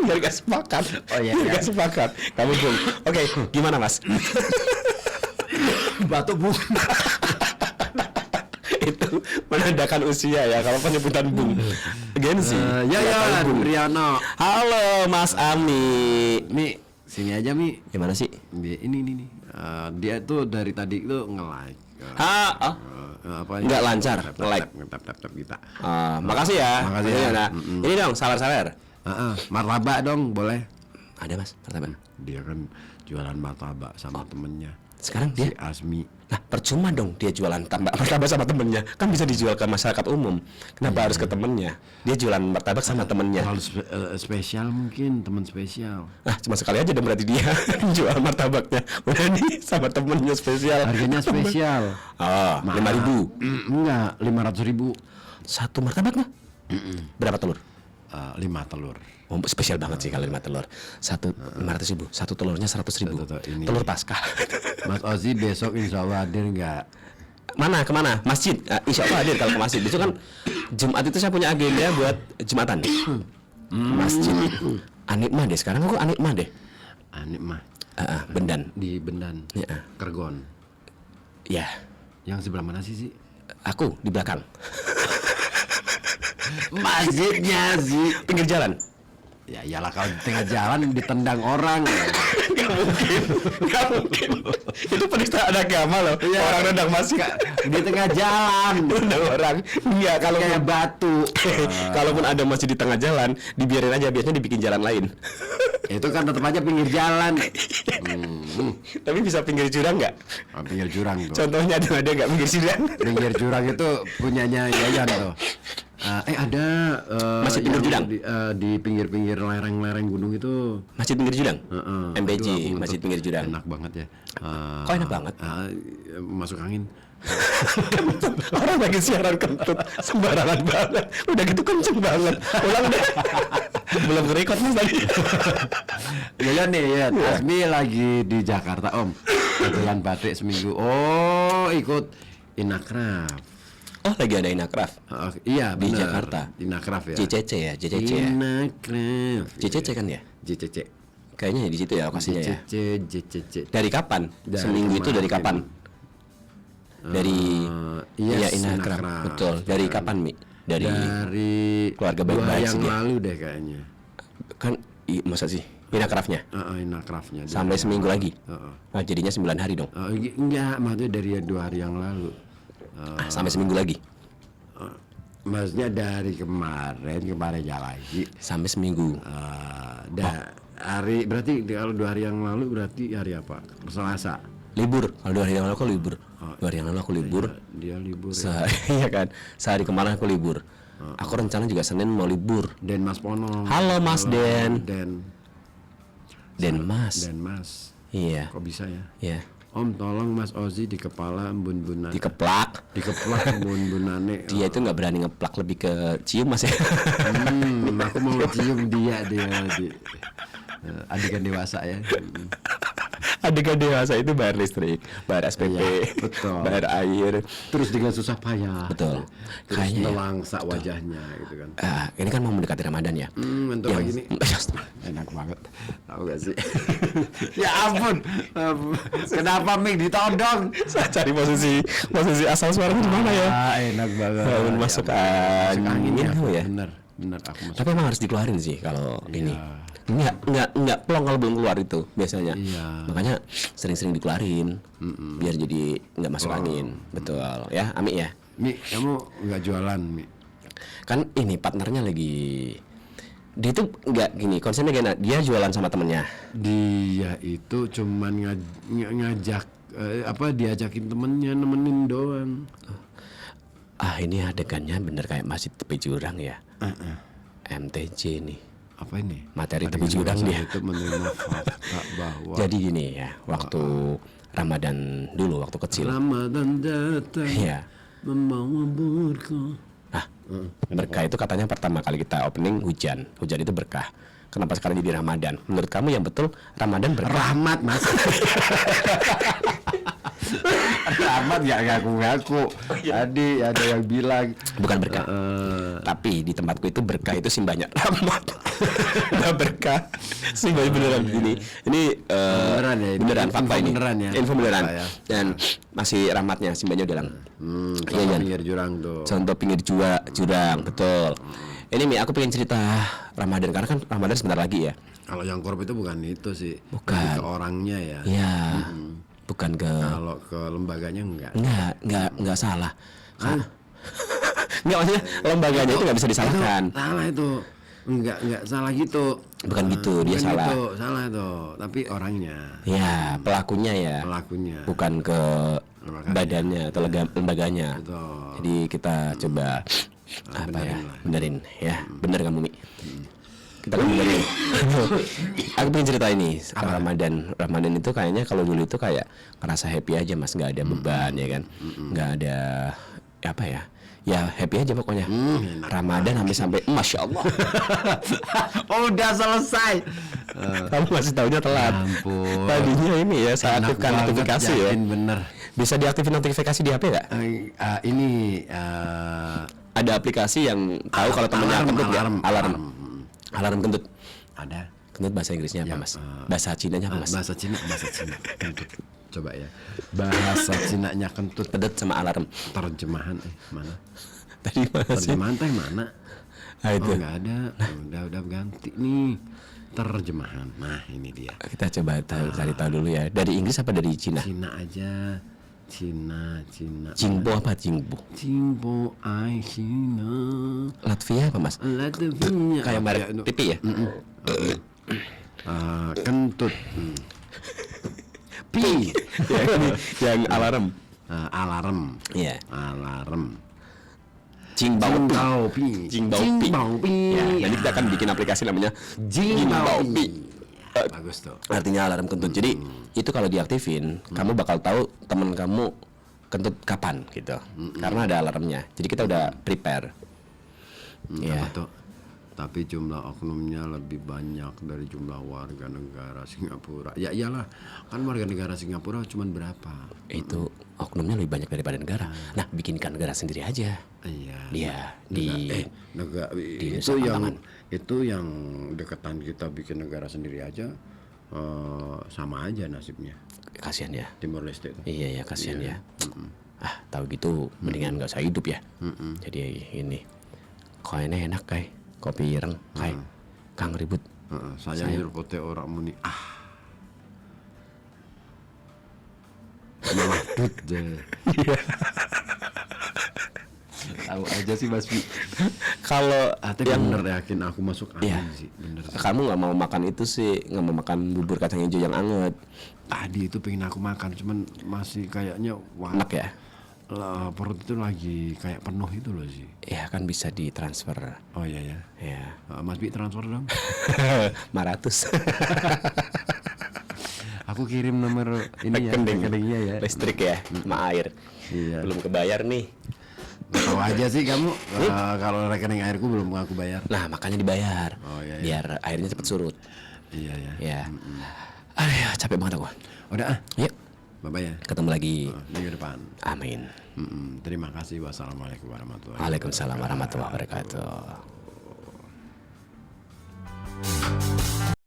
Biar gak sepakat. Oh iya. Gak sepakat. Kamu Bung. Oke, gimana Mas? Batu Bung. Itu menandakan usia ya kalau penyebutan Bung. Gengsi. Ya Riano. Halo Mas Ami. Mi, sini aja Mi. Gimana sih? Ini. Dia tuh dari tadi tuh nge-like. Nggak lancar, nge-like. Ngetap kita. Makasih ya. Makasih ya. Nah, ini dong sawer-sawer. Martabak dong, boleh. Ada Mas, martabak. Dia kan jualan martabak sama temennya. Sekarang Si dia Asmi. Nah, percuma dong dia jualan martabak sama temennya. Kan bisa dijual ke masyarakat umum. Kenapa harus ke temennya? Dia jualan martabak sama temennya. Kalau spesial mungkin teman spesial. Nah, cuma sekali aja dong berarti dia jual martabaknya. Berani sama temennya spesial. Harganya spesial. Oh, 5.000. Enggak, 500.000. Satu martabaknya? Berapa telur? 5 telur. Oh, spesial banget sih kalau 5 telur. 500.000. Satu telurnya 100.000. Ini. Telur pasca. Mas Ozi besok insya Allah hadir nggak? Mana kemana? Masjid. Insya Allah hadir kalau ke masjid. Besok kan Jumat itu saya punya agenda buat Jumatan. Masjid. Anikmah deh. Sekarang aku Anikmah deh. Anikmah. Bendan. Di Bendan. Ya. Kergon. Ya. Yang sebelah mana sih? Aku di belakang. Masjidnya sih. Pinggir jalan. Ya iyalah kalau di tengah jalan ditendang orang. Gak mungkin. Itu penistaan agama loh. Orang nendang masjid Di tengah jalan. nendang orang. Iya, kalau Kayak batu. kalaupun ada masjid di tengah jalan, dibiarin aja, biasanya dibikin jalan lain. Itu kan tetap aja pinggir jalan. Tapi bisa pinggir jurang nggak? Pinggir jurang tuh. Contohnya ada nggak pinggir jurang? Pinggir jurang itu punyanya Yayan tuh. Ada Masjid pinggir jurang? Di pinggir-pinggir lereng-lereng gunung itu. Masjid pinggir jurang? MPJ, Aduh, aku Masjid ngetut. pinggir jurang. Enak banget ya. Kok enak banget? Masuk angin. Orang lagi siaran kentut sembarangan banget. Udah gitu kenceng banget. Ulang deh. Belum nge-record nih tadi. Ya nih ya, Asmi lagi di Jakarta Om. Kebetulan batik seminggu. Oh ikut Inakraf. Oh, lagi ada Inakraf. Iya Di bener. Jakarta. Inakraf ya. JCC ya, JCC ya. Inakraf. JCC kan ya? JCC. Kayaknya di situ ya lokasinya ya. JCC. Dari kapan? Dari Seminggu itu dari kemarin. kapan? Dari yes, Inakraf. Inakraf. Betul. Dari kapan, Mi? Dari keluarga keluarga dua baik-baik yang sih dia. lalu deh kayaknya. Kan masa sih? Inakrafnya Inakrafnya sampai seminggu lagi. Heeh. Nah, jadinya 9 hari dong. Enggak, maksudnya dari 2 hari yang lalu. Sampai seminggu lagi. Maksudnya dari kemarin lagi. Sampai seminggu. Hari berarti kalau 2 hari yang lalu berarti hari apa? Selasa. Libur. Kalau 2 hari yang lalu aku libur. 2 hari yang lalu aku libur. Dia libur. Iya kan. Sehari kemarin aku libur. Aku rencana juga Senin mau libur. Den Mas Ponong. Halo Mas Den. Den Mas. Iya. Kok bisa ya? Iya. Om tolong Mas Ozi di kepala embun-bunan. Dikeplak. Dikeplak embun-bunane. Dia itu nggak berani ngeplak, lebih ke cium Mas ya. Aku mau cium dia di adegan dewasa ya. Adegan dewasa itu bayar listrik, bayar SPP, betul. bayar air. Terus dengan susah payah. Betul. Terus Kayaknya ya. nelangsa wajahnya gitu kan. Ini kan mau mendekati Ramadan ya. Bentuk lagi nih. Enak banget. Tahu gak sih? Ya ampun. Kenapa Mik ditodong? Saya cari posisi asal suaranya di mana ya? Enak banget. Bangun masuk angin ya. ya. Bener aku masuk. Tapi emang harus dikeluarin sih kalau ini. Enggak plong kalau belum keluar itu biasanya. Iya. Makanya sering-sering dikeluarin biar jadi nggak masuk angin. Betul. Ya, Ami ya. Mi, kamu nggak jualan, Mi? Kan ini partnernya lagi, dia tuh nggak gini, konsepnya gini, dia jualan sama temennya. Dia itu cuman ngajak diajakin temennya nemenin doang. Ini adegannya bener kayak masjid tepi jurang ya. MTJ nih. Apa ini? Materi Adegan tepi jurang masa dia. itu menerima fakta bahwa Jadi gini ya, waktu Ramadan dulu waktu kecil. Ramadan datang Iya. membawa berkah. Berkah itu katanya pertama kali kita opening hujan. Hujan itu berkah. Kenapa sekarang jadi Ramadan? Menurut kamu yang betul Ramadan berkah? Rahmat, Mas. Rahmat gak ngaku-ngaku. Tadi ada yang bilang Bukan berkah. Tapi di tempatku itu berkah itu simbahnya Rahmat. Udah berkah. Simbahnya beneran gini. Ini beneran ya, beneran info fakta ini. beneran ya. Info beneran. Fakta ya. Dan masih Rahmatnya simbahnya udah lang. Iya, Jan. pinggir jurang tuh. Contoh pinggir jurang, betul. Ini Mi, aku pengen cerita Ramadan karena kan Ramadan sebentar lagi ya. Kalau yang korup itu bukan itu sih. Bukan. Lebih ke orangnya ya. Iya. Bukan ke Kalau ke lembaganya enggak. Enggak salah. Enggak, maksudnya lembaganya itu enggak bisa disalahkan. Salah itu. Enggak salah gitu. Bukan gitu, dia Bukan salah. Gitu, salah itu. Tapi orangnya, Ya, pelakunya ya. pelakunya. Bukan ke Makanya. badannya atau lembaganya. Betul. Jadi kita coba apa ya? Benerin ya. Bener kamu, Mi. Kita kan benerin. Aku pengen cerita ini. Ramadan itu kayaknya kalau dulu itu kayak ngerasa happy aja, Mas, nggak ada beban ya kan. Nggak ada apa ya? Ya happy aja pokoknya. Ramadan sampai Masya Allah. Udah selesai. Kamu masih tahunya telat. Ampun. Tadinya ini ya, saya Enak aktifkan banget, notifikasi ya. yakin bener. Bisa diaktifin notifikasi di HP nggak? Ini Ada aplikasi yang tahu kalau temennya kentut nggak? Alarm kentut. ada. Kentut bahasa Inggrisnya apa, Mas? Bahasa Cinanya apa, Mas? Bahasa Cina kentut. Coba ya. Bahasa Cinanya kentut. Kentut sama alarm. Terjemahan mana? Tadi mana sih? Terjemahan teh mana? Ah, itu. Oh, nggak ada. Udah ganti nih. Terjemahan. Nah, ini dia. Kita coba cari tahu dulu ya. Dari Inggris apa dari Cina? Cina aja. Cina. Jingbo apa Jingbo? Jingbo ai Cina. Latvia apa, Mas? Latvia. Kayak merek TV ya? Kentut. Pi. yang alarm. Alarm. Iya. Alarm. Jingbao Pi. Jingbao Pi. Ya, nanti kita akan bikin aplikasi namanya Jingbao Pi. Pi. Bagus tuh. Artinya alarm kentut. Jadi itu kalau diaktifin, kamu bakal tahu teman kamu kentut kapan gitu. Karena ada alarmnya. Jadi kita udah prepare. Apa tuh? Tapi jumlah oknumnya lebih banyak dari jumlah warga negara Singapura. Ya iyalah, kan warga negara Singapura cuma berapa? Itu oknumnya lebih banyak daripada negara. Nah, bikinkan negara sendiri aja. Iya. Dia di negara di itu Nusa yang Kambangan. deketan kita bikin negara sendiri aja sama aja nasibnya. Kasihan ya. Timor Leste itu. Iya ya, kasihan ya. tahu gitu mendingan nggak usah hidup ya. Jadi ini koinnya enak kayak kopi ireng kayak kang ribut. Saya kote orang muni Mahdud deh. Tahu aja sih Mas Bi. Kalau yang bener yakin aku masuk angin sih, bener sih. Kamu nggak mau makan itu sih, nggak mau makan bubur kacang hijau yang anget. Tadi itu pengen aku makan, cuman masih kayaknya enak ya. Perut itu lagi kayak penuh itu loh sih. Ya kan bisa ditransfer. Oh iya ya. Ya. Mas Bi transfer dong. 500. Aku kirim nomor ini ya, rekeningnya ya. Listrik ya, sama air. Iya. Belum kebayar nih. Tahu aja sih kamu kalau rekening airku belum aku bayar. Nah makanya dibayar. Oh iya. Biar airnya cepat surut. Iya ya. Ya. Aduh, capek banget aku. Udah Yuk. Bye-bye ya. Ketemu lagi minggu depan. Amin. Terima kasih. Wassalamualaikum warahmatullahi wabarakatuh. Waalaikumsalam warahmatullahi wabarakatuh.